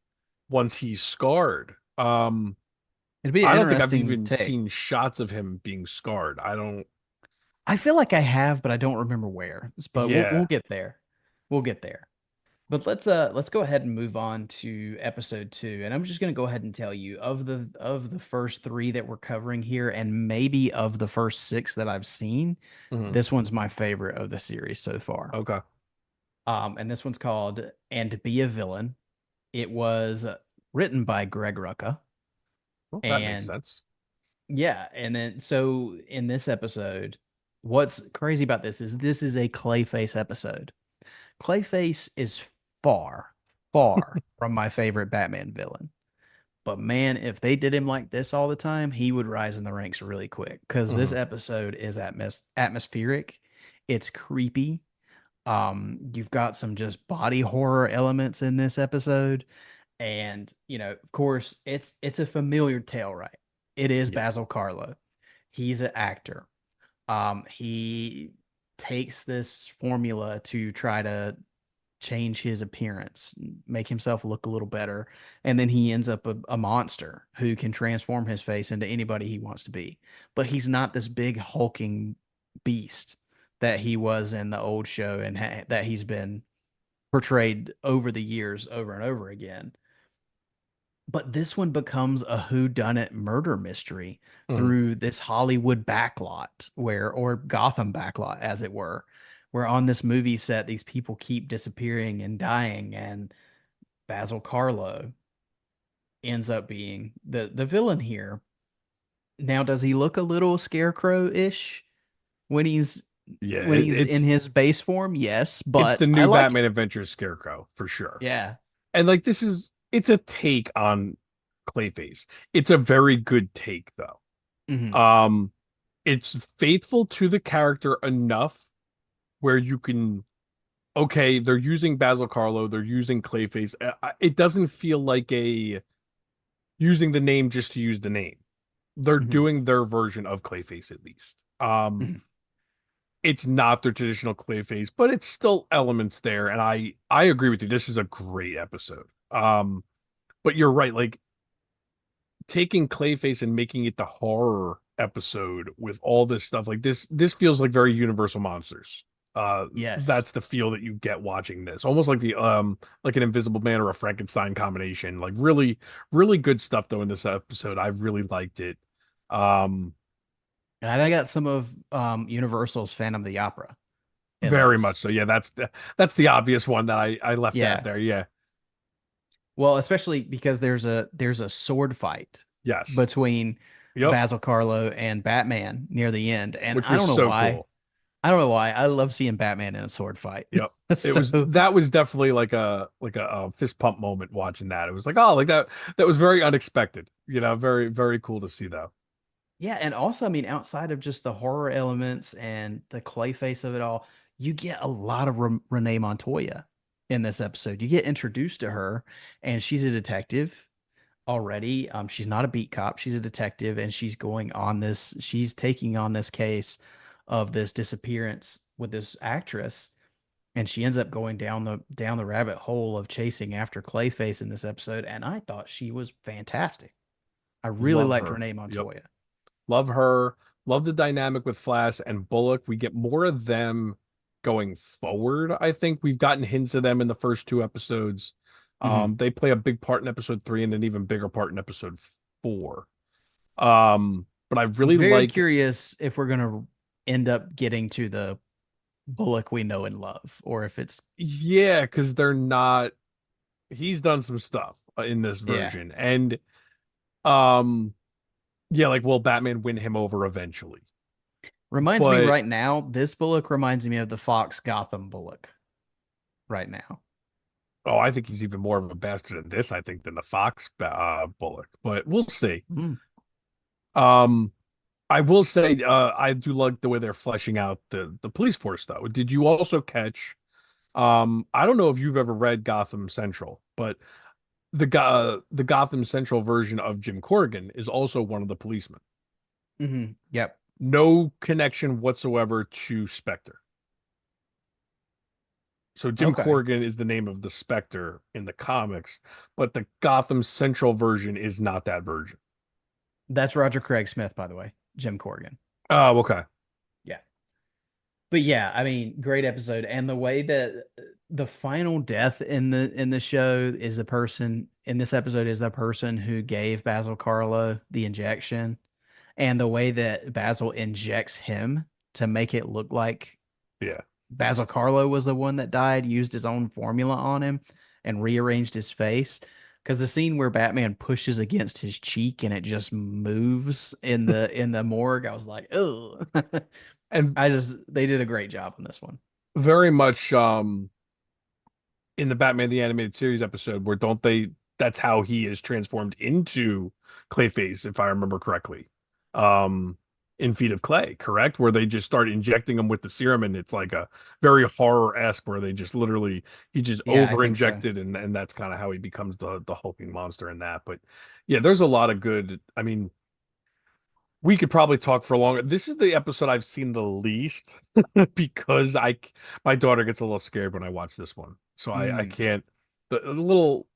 S2: once he's scarred.
S1: It'd be an
S2: I don't think I've
S1: interesting
S2: even
S1: take.
S2: seen shots of him being scarred. I don't.
S1: I feel like I have, but I don't remember where. But we'll
S2: Yeah.
S1: get there. We'll get there. But let's go ahead and move on to episode two. And I'm just gonna go ahead and tell you of the first three that we're covering here, and maybe of the first six that I've seen,
S2: Mhm.
S1: this one's my favorite of the series so far.
S2: Okay.
S1: And this one's called And Be a Villain. It was written by Greg Rucka.
S2: Well, that makes
S1: And
S2: sense.
S1: yeah, and then so in this episode, what's crazy about this is a Clayface episode. Clayface is far, far from my favorite Batman villain. But man, if they did him like this all the time, he would rise in the ranks really quick. Because this
S2: Mhm.
S1: episode is atmospheric, it's creepy. You've got some just body horror elements in this episode, and of course, it's a familiar tale, right? It is
S2: Yeah.
S1: Basil Carlo. He's an actor. He takes this formula to try to change his appearance, make himself look a little better, and then he ends up a monster who can transform his face into anybody he wants to be. But he's not this big hulking beast that he was in the old show and that he's been portrayed over the years over and over again. But this one becomes a whodunit murder mystery
S2: Mhm.
S1: through this Hollywood backlot or Gotham backlot, as it were, where on this movie set, these people keep disappearing and dying. And Basil Carlo ends up being the villain here. Now, does he look a little scarecrow-ish when
S2: Yeah.
S1: he's in his base form? Yes,
S2: It's the
S1: but I
S2: new
S1: like it.
S2: Batman Adventures Scarecrow for sure.
S1: Yeah.
S2: And like it's a take on Clayface. It's a very good take though.
S1: Hmm.
S2: Um, it's faithful to the character enough where you can, okay, they're using Basil Carlo, they're using Clayface. It doesn't feel like a using the name just to use the name. They're
S1: Hmm.
S2: doing their version of Clayface at least.
S1: Hmm.
S2: It's not their traditional Clayface, but it's still elements there. And I agree with you. This is a great episode. But you're right, like taking Clayface and making it the horror episode with all this stuff, like this feels like very Universal Monsters.
S1: Yes.
S2: That's the feel that you get watching this. Almost like the like an Invisible Man or a Frankenstein combination. Like really, really good stuff though in this episode. I really liked it. Um,
S1: And I got some of Universal's Phantom of the Opera in
S2: very much
S1: this.
S2: so. Yeah, that's the obvious one that I left out
S1: Yeah.
S2: there. Yeah.
S1: Well, especially because there's a sword fight
S2: Yes.
S1: between
S2: Yep.
S1: Basil Carlo and Batman near the end. And
S2: Which was so cool.
S1: I don't know why. I love seeing Batman in a sword fight.
S2: Yep. It was
S1: So
S2: that was definitely like a fist pump moment watching that. It was like, oh, like that was very unexpected. Very, very cool to see though.
S1: yeah, and also I mean outside of just the horror elements and the clay face of it all, you get a lot of Renee Montoya in this episode. You get introduced to her, and she's a detective already. She's not a beat cop. She's a detective, and she's taking on this case of this disappearance with this actress, and she ends up going down the rabbit hole of chasing after Clayface in this episode. And I thought she was fantastic. I really
S2: Love
S1: liked
S2: her.
S1: Renee
S2: Yep.
S1: Montoya.
S2: Love her. Love the dynamic with Flash and Bullock. We get more of them going forward. I think we've gotten hints of them in the first two episodes.
S1: Mhm.
S2: They play a big part in episode three and an even bigger part in episode four. But I
S1: I'm
S2: really
S1: very
S2: like,
S1: curious if we're gonna end up getting to the Bullock we know and love, or if it's
S2: yeah, because they're not. He's done some stuff in this
S1: yeah.
S2: version, and um, yeah, like will Batman win him over eventually?
S1: Reminds me
S2: But
S1: right now, this Bullock reminds me of the Fox Gotham Bullock right now.
S2: oh, I think he's even more of a bastard in this, I think, than the Fox Bullock. But we'll see.
S1: Mm.
S2: Um, I will say, I do like the way they're fleshing out the police force, though. Did you also catch? I don't know if you've ever read Gotham Central, but the Gotham Central version of Jim Corrigan is also one of the policemen.
S1: Yep.
S2: No connection whatsoever to Spectre. So Jim
S1: Okay.
S2: Corrigan is the name of the Spectre in the comics, but the Gotham Central version is not that version.
S1: That's Roger Craig Smith, by the way. Jim Corrigan.
S2: Oh, okay.
S1: Yeah. But yeah, I mean, great episode. And the way that the final death in the show is the person in this episode is the person who gave Basil Carlo the injection. And the way that Basil injects him to make it look like
S2: Yeah.
S1: Basil Carlo was the one that died, used his own formula on him and rearranged his face. Because the scene where Batman pushes against his cheek and it just moves in the morgue, I was like, oh,
S2: And
S1: I just they did a great job on this one.
S2: very much in the Batman the Animated Series episode where don't they that's how he is transformed into Clayface, if I remember correctly. Um in Feet of Clay, correct? Where they just start injecting him with the serum and it's like a very horror-esque where they just literally he just
S1: Yeah, I
S2: over
S1: think so.
S2: injected and that's kind of how he becomes the hulking monster in that. But yeah, there's a lot of good. I mean, we could probably talk for longer. This is the episode I've seen the least because my daughter gets a little scared when I watch this one. So I
S1: Mm.
S2: can't the little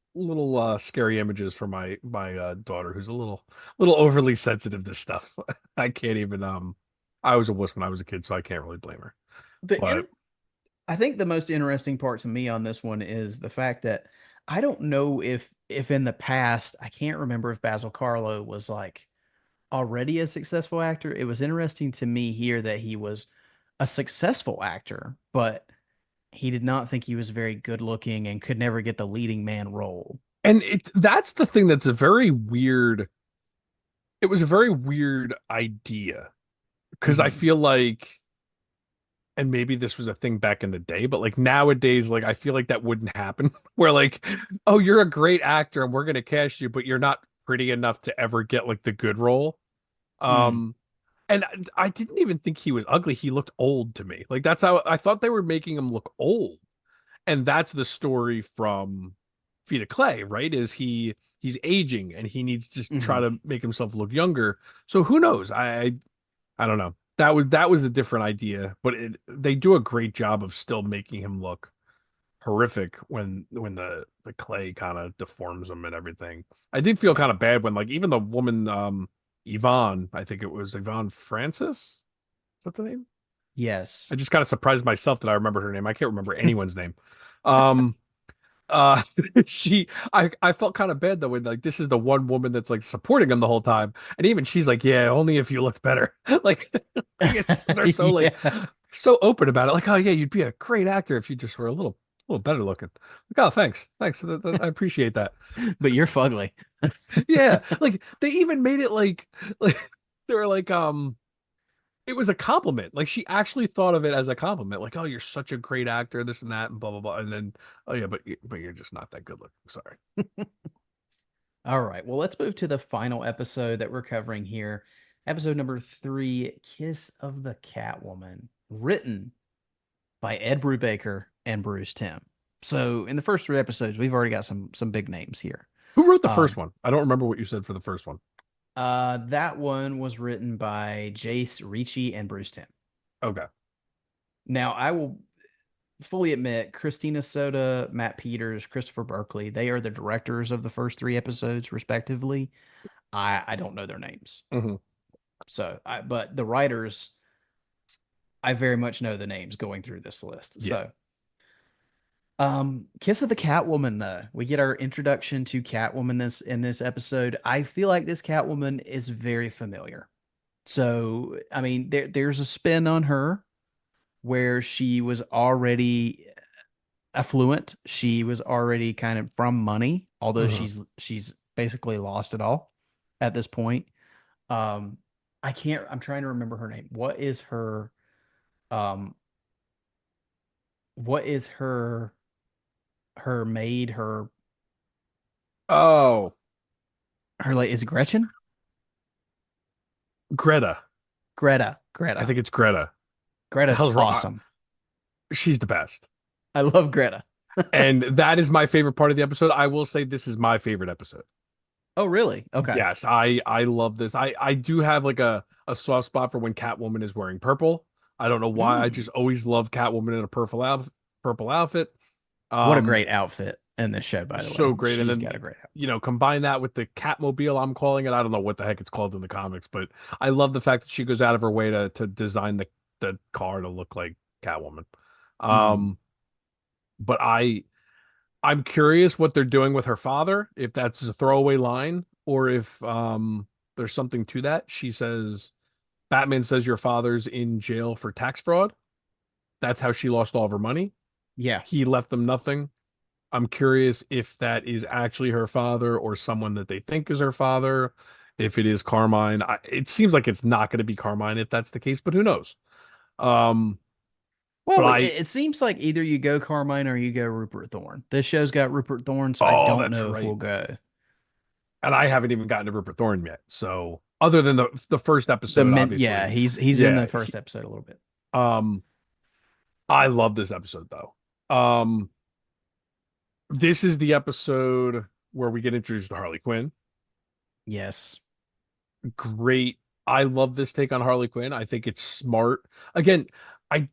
S2: scary images for my daughter who's a little overly sensitive to stuff. I can't even I was a wuss when I was a kid, so I can't really blame her.
S1: The
S2: But
S1: in I think the most interesting part to me on this one is the fact that I don't know if in the past I can't remember if Basil Carlo was like already a successful actor. It was interesting to me here that he was a successful actor, but he did not think he was very good looking and could never get the leading man role.
S2: and that's the thing that's a very weird it was a very weird idea because I
S1: Hmm.
S2: feel like and maybe this was a thing back in the day, but like nowadays, like I feel like that wouldn't happen. Where like, oh, you're a great actor and we're gonna cast you, but you're not pretty enough to ever get like the good role.
S1: Mm.
S2: Um, and I didn't even think he was ugly. He looked old to me. Like that's how I thought they were making him look old. And that's the story from Feet of Clay, right? Is he's aging and he needs to try
S1: Hmm.
S2: to make himself look younger. So who knows? I don't know. That was a different idea, but they do a great job of still making him look horrific when the clay kind of deforms him and everything. I did feel
S1: Yeah.
S2: kind of bad when like even the woman Yvonne, I think it was Yvonne Francis. Is that the name?
S1: Yes.
S2: I just kind of surprised myself that I remember her name. I can't remember anyone's name. Um uh I felt kind of bad though when like this is the one woman that's like supporting him the whole time and even she's like yeah only if you looked better like like it's they're so like
S1: Yeah.
S2: so open about it like oh yeah you'd be a great actor if you just were a little better looking like oh thanks I appreciate that
S1: But you're fugly.
S2: yeah like they even made it like they were like it was a compliment. Like she actually thought of it as a compliment. Like, oh, you're such a great actor, this and that, and blah blah blah. And then, oh yeah, but you're just not that good looking. Sorry.
S1: All right. Well, let's move to the final episode that we're covering here. Episode number 3, Kiss of the Catwoman, written by Ed Brubaker and Bruce Timm. So in the first 3 episodes, we've already got some big names here.
S2: Who wrote the first
S1: Um,
S2: one? I don't remember what you said for the first one.
S1: that one was written by Jace Ricci and Bruce Timm.
S2: Okay.
S1: Now, I will fully admit, Christina Soda, Matt Peters, Christopher Berkeley, they are the directors of the first 3 episodes, respectively. I don't know their names.
S2: Hmm.
S1: But the writers, I very much know the names going through this list.
S2: Yeah.
S1: Kiss of the Catwoman, though. We get our introduction to Catwoman in this episode. I feel like this Catwoman is very familiar. So, I mean, there's a spin on her where she was already affluent. She was already kind of from money, although
S2: Hmm.
S1: she's basically lost it all at this point. Um, I'm trying to remember her name. Um what is her maid,
S2: Oh,
S1: her like is it Gretchen?
S2: Greta.
S1: Greta.
S2: I
S1: Greta.
S2: think it's Greta. The
S1: Greta's
S2: hell's wrong?
S1: awesome.
S2: She's the best.
S1: I love Greta.
S2: And that is my favorite part of the episode. I will say this is my favorite episode.
S1: Oh, really? Okay.
S2: Yes, I love this. I do have like a soft spot for when Catwoman is wearing purple. I don't know why. I just
S1: Mm.
S2: always love Catwoman in a purple outfit.
S1: What a
S2: Um,
S1: great outfit in this show, by the
S2: so
S1: way.
S2: great. And
S1: She's
S2: then
S1: got a great outfit.
S2: combine that with the Catmobile, I'm calling it. I don't know what the heck it's called in the comics, but I love the fact that she goes out of her way to design the car to look like Catwoman.
S1: Hmm.
S2: Um, but I'm curious what they're doing with her father, if that's a throwaway line or if there's something to that. She says Batman says your father's in jail for tax fraud. That's how she lost all of her money.
S1: Yeah.
S2: He left them nothing. I'm curious if that is actually her father or someone that they think is her father. If it is Carmine, it seems like it's not going to be Carmine if that's the case, but who knows? Um, but
S1: Well,
S2: I,
S1: it seems like either you go Carmine or you go Rupert Thorne. This show's got Rupert Thorne, so I
S2: oh,
S1: don't
S2: that's
S1: know if we'll
S2: right.
S1: go.
S2: And I haven't even gotten to Rupert Thorne yet. So other than the first
S1: The
S2: episode,
S1: mint, yeah,
S2: obviously,
S1: he's in
S2: yeah.
S1: the first episode a little bit.
S2: Um, I love this episode though. Um, this is the episode where we get introduced to Harley Quinn.
S1: Yes.
S2: Great. I love this take on Harley Quinn. I think it's smart. Again, I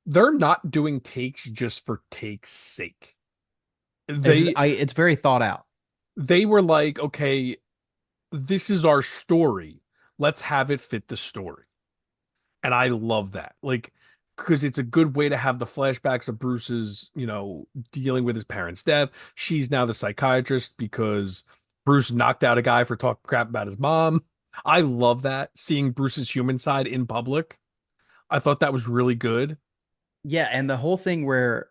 S2: they're not doing takes just for take's sake. They
S1: It's very thought out.
S2: they were like, okay, this is our story. Let's have it fit the story. And I love that. Like, because it's a good way to have the flashbacks of Bruce's, dealing with his parents' death. She's now the psychiatrist because Bruce knocked out a guy for talking crap about his mom. I love that, seeing Bruce's human side in public. I thought that was really good.
S1: Yeah, and the whole thing where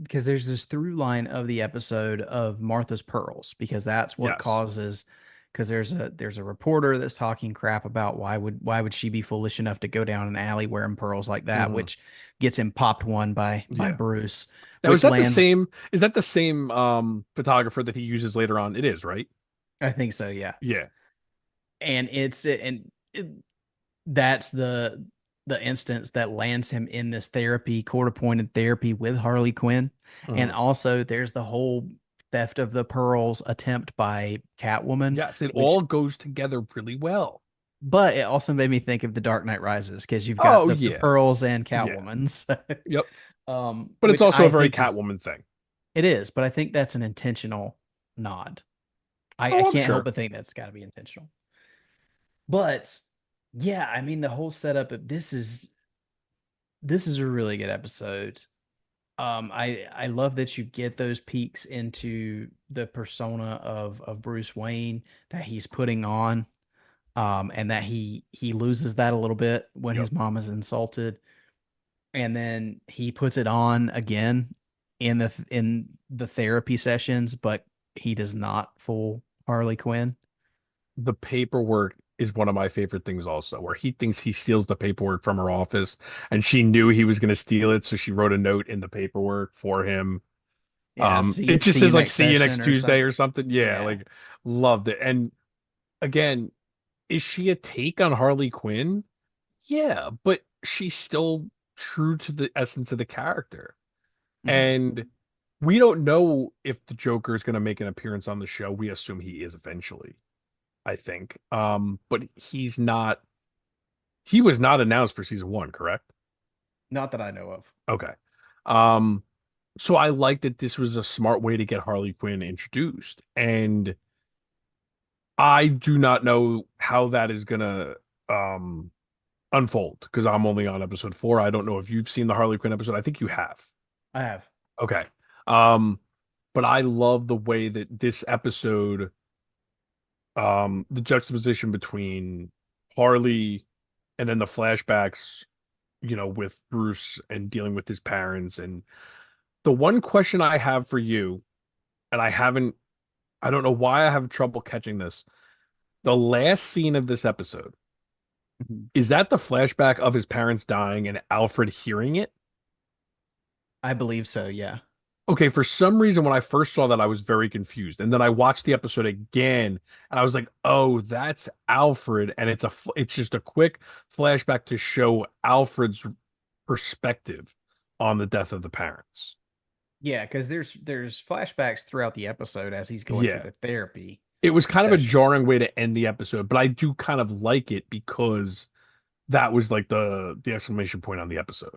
S1: because there's this through line of the episode of Martha's pearls because that's what
S2: Yes.
S1: causes because there's a reporter that's talking crap about why would she be foolish enough to go down an alley wearing pearls like that,
S2: Hmm.
S1: which gets him popped one by
S2: Yeah.
S1: Bruce,
S2: Now, is
S1: which
S2: that the
S1: lands.
S2: same? Is that the same photographer that he uses later on? It is, right?
S1: I think so, yeah.
S2: Yeah.
S1: And that's the instance that lands him in this therapy, court appointed therapy with Harley Quinn. And
S2: Mhm.
S1: also there's the whole theft of the pearls attempt by Catwoman,
S2: Yes, it
S1: which
S2: all goes together really well.
S1: but it also made me think of The Dark Knight Rises because you've got
S2: Oh
S1: the
S2: yeah.
S1: pearls and
S2: Yeah.
S1: Catwoman. So,
S2: Yep. But it's
S1: which
S2: also a
S1: I
S2: very
S1: think is
S2: Catwoman thing.
S1: it is, but I think that's an intentional nod. I
S2: Oh, I'm
S1: can't help
S2: sure.
S1: but think that's got to be intentional. But yeah, I mean the whole setup of this is a really good episode. I love that you get those peeks into the persona of Bruce Wayne that he's putting on, and that he loses that a little bit when
S2: Yep.
S1: his mom is insulted, and then he puts it on again in the therapy sessions, but he does not fool Harley Quinn.
S2: The paperwork is one of my favorite things also, where he thinks he steals the paperwork from her office and she knew he was going to steal it, so she wrote a note in the paperwork for him.
S1: Yeah,
S2: It just
S1: see you
S2: says like
S1: next
S2: see you next
S1: session or
S2: Tuesday
S1: something.
S2: or something. Yeah,
S1: Yeah.
S2: like loved it. And again, is she a take on Harley Quinn? Yeah, but she's still true to the essence of the character.
S1: Mhm.
S2: And we don't know if the Joker is going to make an appearance on the show. We assume he is eventually, I think. But he was not announced for season one, correct?
S1: Not that I know of.
S2: Okay. Um, so I like that this was a smart way to get Harley Quinn introduced. And I do not know how that is gonna um unfold because I'm only on episode 4. I don't know if you've seen the Harley Quinn episode. I think you have.
S1: I have.
S2: Okay. Um, but I love the way that this episode, the juxtaposition between Harley and then the flashbacks, with Bruce and dealing with his parents. And the one question I have for you, and I don't know why I have trouble catching this. The last scene of this episode,
S1: Mhm.
S2: is that the flashback of his parents dying and Alfred hearing it?
S1: I believe so, yeah.
S2: Okay, for some reason, when I first saw that, I was very confused. And then I watched the episode again, and I was like, "Oh, that's Alfred." And it's just a quick flashback to show Alfred's perspective on the death of the parents.
S1: Yeah, because there's flashbacks throughout the episode as he's going through
S2: Yeah.
S1: the therapy
S2: It was kind of a
S1: sessions.
S2: jarring way to end the episode, but I do kind of like it because that was like the exclamation point on the episode.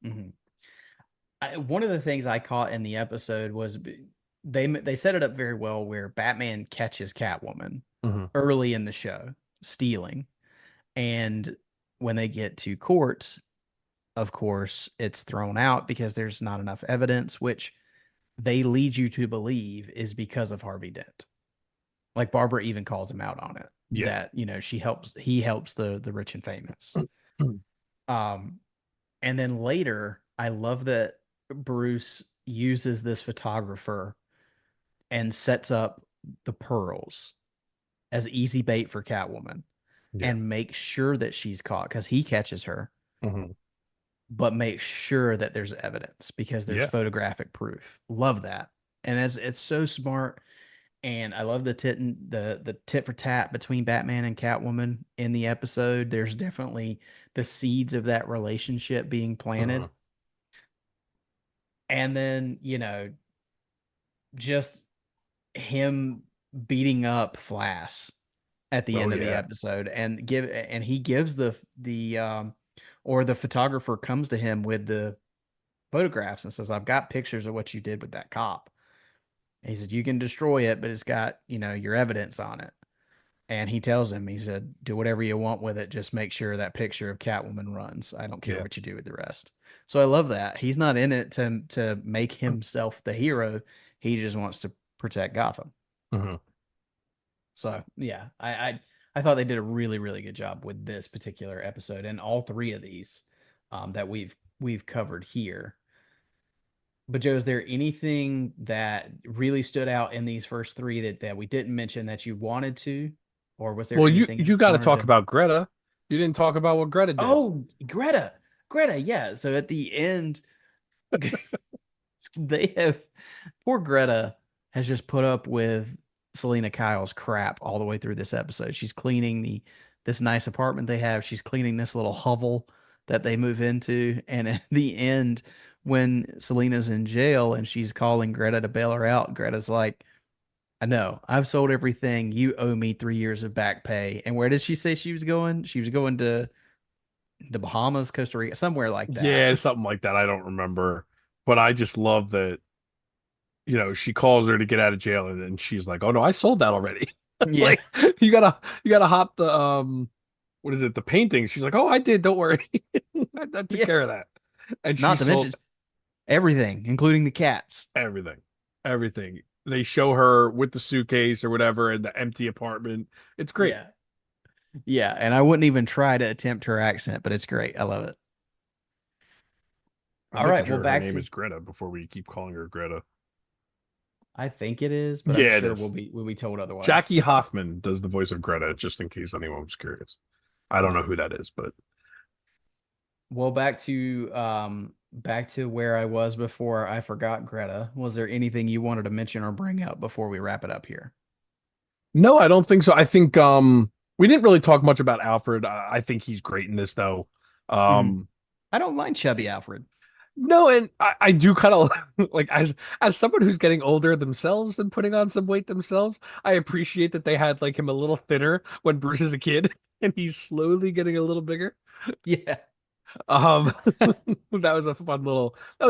S1: Mhm. One of the things I caught in the episode was they set it up very well where Batman catches Catwoman
S2: Hmm.
S1: early in the show stealing, and when they get to court, of course, it's thrown out because there's not enough evidence, which they lead you to believe is because of Harvey Dent. Like Barbara even calls him out on it
S2: Yeah.
S1: that he helps the rich and famous. Um, and then later, I love that Bruce uses this photographer and sets up the pearls as easy bait for Catwoman
S2: Yeah.
S1: and makes sure that she's caught because he catches her,
S2: Hmm.
S1: but make sure that there's evidence because there's
S2: Yeah.
S1: photographic proof. Love that. And it's so smart. And I love the tit for tat between Batman and Catwoman in the episode. There's definitely the seeds of that relationship being planted.
S2: Hmm.
S1: And then, just him beating up Flash at the
S2: Oh
S1: end of the
S2: yeah.
S1: episode and he gives or the photographer comes to him with the photographs and says, I've got pictures of what you did with that cop. And he said, you can destroy it, but it's got, your evidence on it. And he tells him, he said, do whatever you want with it. Just make sure that picture of Catwoman runs. I don't care
S2: Yeah.
S1: what you do with the rest. So I love that. He's not in it to make himself the hero. He just wants to protect Gotham.
S2: Hmm.
S1: So yeah, I thought they did a really, really good job with this particular episode and all three of these that we've covered here. But Joe, is there anything that really stood out in these first three that we didn't mention that you wanted to, or was there
S2: Well, you
S1: anything else
S2: you
S1: you
S2: got to
S1: wanted
S2: talk
S1: to?
S2: about Greta. You didn't talk about what Greta did.
S1: Oh, Greta, yeah. So at the end, they have poor Greta has just put up with Selena Kyle's crap all the way through this episode. She's cleaning this nice apartment they have. She's cleaning this little hovel that they move into, and at the end, when Selena's in jail and she's calling Greta to bail her out, Greta's like, I know. I've sold everything. You owe me 3 years of back pay. And where did she say she was going? She was going to the Bahamas, Costa Rica, somewhere like that.
S2: Yeah, something like that. I don't remember, but I just love that. She calls her to get out of jail, and then she's like, "Oh no, I sold that already."
S1: Yeah.
S2: Like you gotta hop the what is it? The painting. She's like, "Oh, I did. Don't worry, I took
S1: Yeah.
S2: care of that." And she
S1: Not to
S2: sold
S1: mention everything, including the cats.
S2: everything, everything. They show her with the suitcase or whatever in the empty apartment. It's great.
S1: Yeah. Yeah. And I wouldn't even try to attempt her accent, but it's great. I love it.
S2: I'm
S1: All
S2: making
S1: right. Well,
S2: sure her
S1: back
S2: name
S1: to,
S2: is Greta before we keep calling her Greta.
S1: I think it is, but I'm
S2: Yeah, it
S1: sure
S2: is.
S1: we'll be told otherwise.
S2: Jackie Hoffman does the voice of Greta, just in case anyone was curious. I don't know who
S1: Nice.
S2: that is, but
S1: Well, back to where I was before I forgot Greta. Was there anything you wanted to mention or bring up before we wrap it up here?
S2: no, I don't think so. I think we didn't really talk much about Alfred. I think he's great in this though.
S1: Mhm.
S2: Um
S1: I don't mind Chubby Alfred.
S2: no, and I do kind of like as someone who's getting older themselves and putting on some weight themselves, I appreciate that they had like him a little thinner when Bruce is a kid and he's slowly getting a little bigger.
S1: Yeah.
S2: Um that was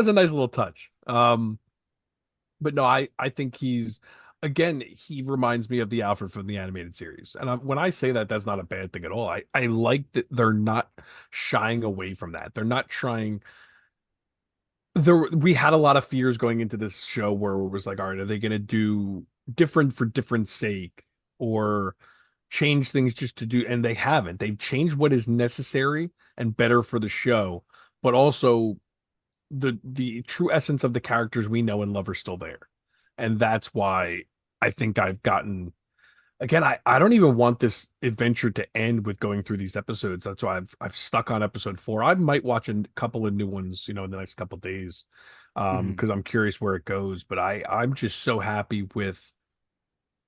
S2: a nice little touch. But no, I think he reminds me of the Alfred from the animated series. And when I say that, that's not a bad thing at all. I like that they're not shying away from that. They're not trying. We had a lot of fears going into this show where it was like, all right, are they going to do different for different sake or change things just to do? And they haven't. They've changed what is necessary and better for the show, but also the true essence of the characters we know and love are still there. And that's why I think I've gotten again, I don't even want this adventure to end with going through these episodes. That's why I've stuck on episode 4. I might watch a couple of new ones, in the next couple of days.
S1: Mhm.
S2: Because I'm curious where it goes. But I'm just so happy with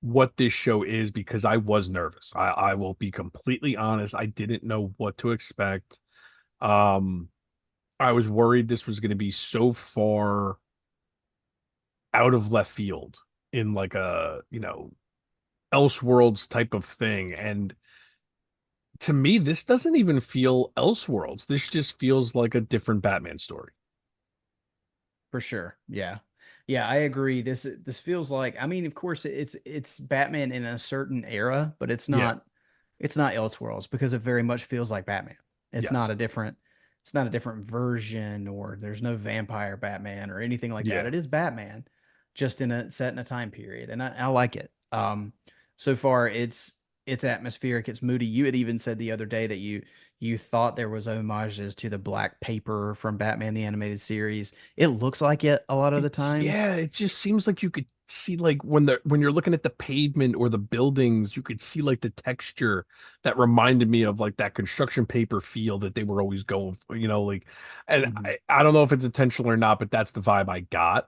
S2: what this show is because I was nervous. I will be completely honest. I didn't know what to expect. Um, I was worried this was going to be so far out of left field in like a, Elseworlds type of thing. And to me, this doesn't even feel Elseworlds. This just feels like a different Batman story.
S1: For sure. Yeah. Yeah, I agree. This feels like, I mean, of course it's Batman in a certain era, but
S2: Yeah.
S1: it's not Elseworlds because it very much feels like Batman. It's
S2: Yes.
S1: not a different it's not a different version, or there's no vampire Batman or anything like that.
S2: Yeah.
S1: It is Batman just in a set in a time period. And I like it. So far it's atmospheric, it's moody. You had even said the other day that you thought there was homages to the black paper from Batman the Animated Series. It looks like it a lot of the times.
S2: Yeah, it just seems like you could see like when you're looking at the pavement or the buildings, you could see like the texture that reminded me of like that construction paper feel that they were always going for, like, and
S1: Mhm,
S2: I don't know if it's intentional or not, but that's the vibe I got.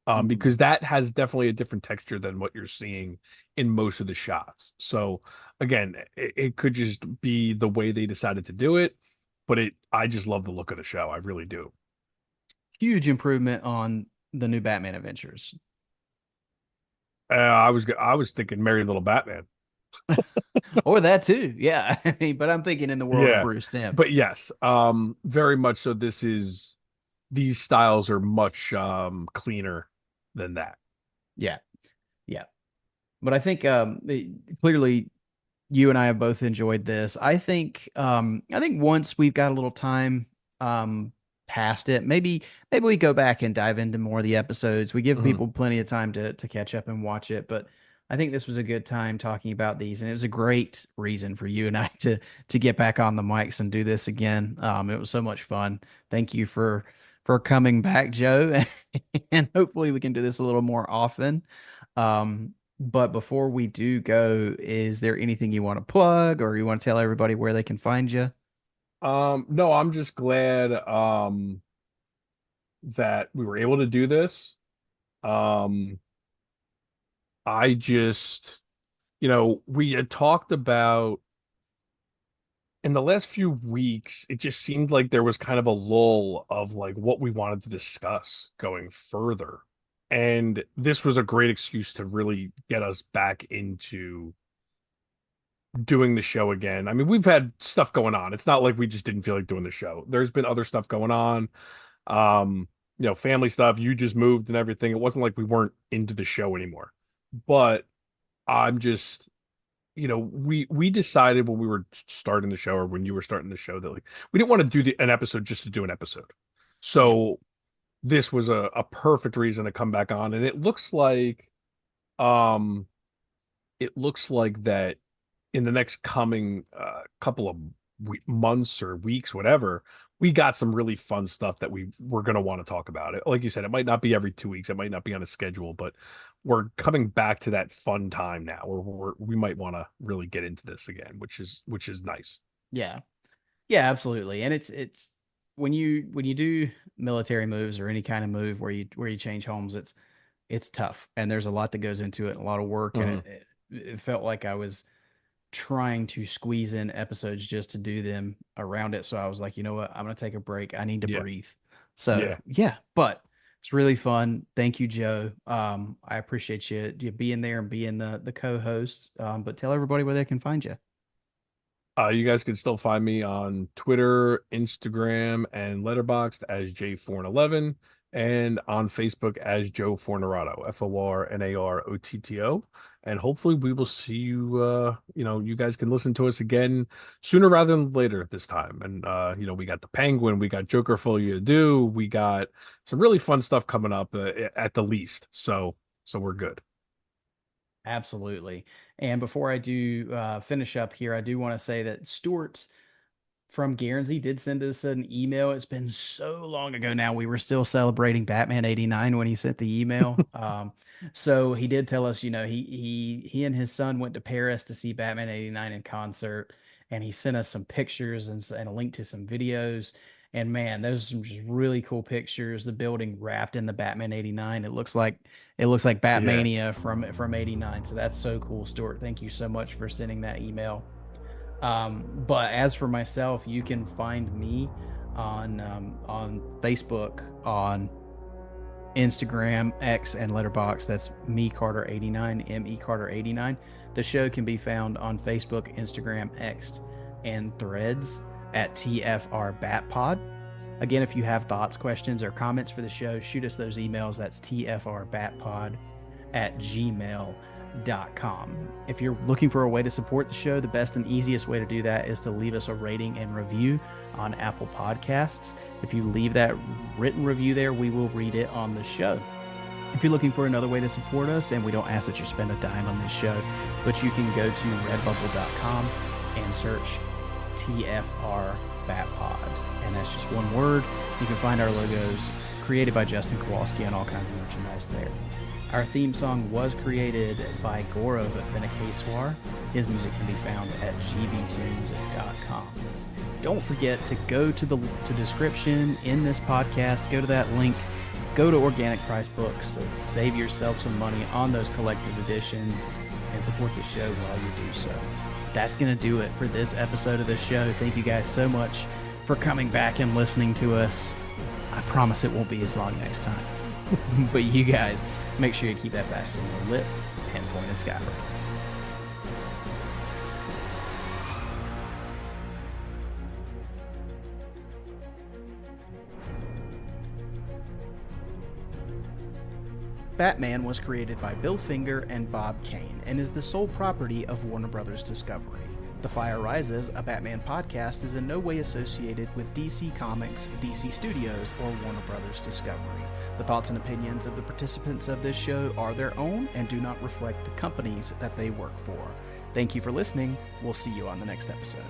S1: mhm.
S2: Because that has definitely a different texture than what you're seeing in most of the shots. So again, it could just be the way they decided to do it, but I just love the look of the show. I really do.
S1: Huge improvement on the new Batman Adventures.
S2: I was thinking Merry Little Batman.
S1: Or that too. Yeah. I mean, but I'm thinking in the world of
S2: Yeah.
S1: Bruce Timm.
S2: But yes, very much so these styles are much cleaner than that.
S1: Yeah. Yeah. But I think clearly you and I have both enjoyed this. I think once we've got a little time um past it, maybe we go back and dive into more of the episodes. We give
S2: Mhm.
S1: people plenty of time to catch up and watch it, but I think this was a good time talking about these, and it was a great reason for you and I to get back on the mics and do this again. It was so much fun. Thank you for coming back, Joe, and hopefully we can do this a little more often. But before we do go, is there anything you want to plug, or you want to tell everybody where they can find you?
S2: No, I'm just glad that we were able to do this. Um I just, we had talked about in the last few weeks, it just seemed like there was kind of a lull of like what we wanted to discuss going further. And this was a great excuse to really get us back into doing the show again. I mean, we've had stuff going on. It's not like we just didn't feel like doing the show. There's been other stuff going on. Um, family stuff. You just moved and everything. It wasn't like we weren't into the show anymore. But I'm just we decided when we were starting the show or when you were starting the show that like we didn't want to do an episode just to do an episode.
S1: Yeah.
S2: So this was a perfect reason to come back on, and um it looks like that in the next coming couple of months or weeks, whatever, we got some really fun stuff that we're going to want to talk about. It, like you said, it might not be every 2 weeks, it might not be on a schedule, but we're coming back to that fun time now, where we might want to really get into this again, which is nice.
S1: Yeah. Yeah, absolutely. And it's when you do military moves or any kind of move where you change homes, it's tough, and there's a lot that goes into it, a lot of work, and
S2: Mhm.
S1: it felt like I was trying to squeeze in episodes just to do them around it. So I was like, you know what? I'm gonna take a break. I need to
S2: Yeah,
S1: breathe. So
S2: yeah.
S1: yeah, but it's really fun. Thank you, Joe. I appreciate you being there and being the co-host. But tell everybody where they can find you.
S2: You guys can still find me on Twitter, Instagram, and Letterboxd as J411, and on Facebook as Joe Fornerato, FORNAROTTO. And hopefully we will see you. You guys can listen to us again sooner rather than later this time. And we got the Penguin, we got Joker Folia Do, we got some really fun stuff coming up at the least. So we're good.
S1: Absolutely. And before I do finish up here, I do want to say that Stuart from Guernsey did send us an email. It's been so long ago now. We were still celebrating Batman 89 when he sent the email. So he did tell us, he and his son went to Paris to see Batman 89 in concert, and he sent us some pictures and a link to some videos. And man, those are some just really cool pictures. The building wrapped in the Batman 89. It looks like
S2: Yeah.
S1: Batmania from 89. So that's so cool, Stuart. Thank you so much for sending that email. But as for myself, you can find me on Facebook, on Instagram, X, and Letterboxd. That's me Carter89, me Carter89. The show can be found on Facebook, Instagram, X, and Threads at tfrbatpod. Again, if you have thoughts, questions, or comments for the show, shoot us those emails. That's tfrbatpod@gmail.com. If you're looking for a way to support the show, the best and easiest way to do that is to leave us a rating and review on Apple Podcasts. If you leave that written review there, we will read it on the show. If you're looking for another way to support us, and we don't ask that you spend a dime on this show, but you can go to redbubble.com and search TFR Batpod, and that's just one word. You can find our logos created by Justin Kowalski and all kinds of merchandise there. Our theme song was created by Gaurav Venkateswar. His music can be found at gbtunes.com. Don't forget to go to the description in this podcast. Go to that link. Go to Organic Price Books. Save yourself some money on those collector's editions and support the show while you do so. That's going to do it for this episode of the show. Thank you guys so much for coming back and listening to us. I promise it won't be as long next time. But you guys, make sure you keep that vaccine lit and pointed skyward. Batman was created by Bill Finger and Bob Kane and is the sole property of Warner Brothers Discovery. The Fire Rises, a Batman podcast, is in no way associated with DC Comics, DC Studios, or Warner Brothers Discovery. The thoughts and opinions of the participants of this show are their own and do not reflect the companies that they work for. Thank you for listening. We'll see you on the next episode.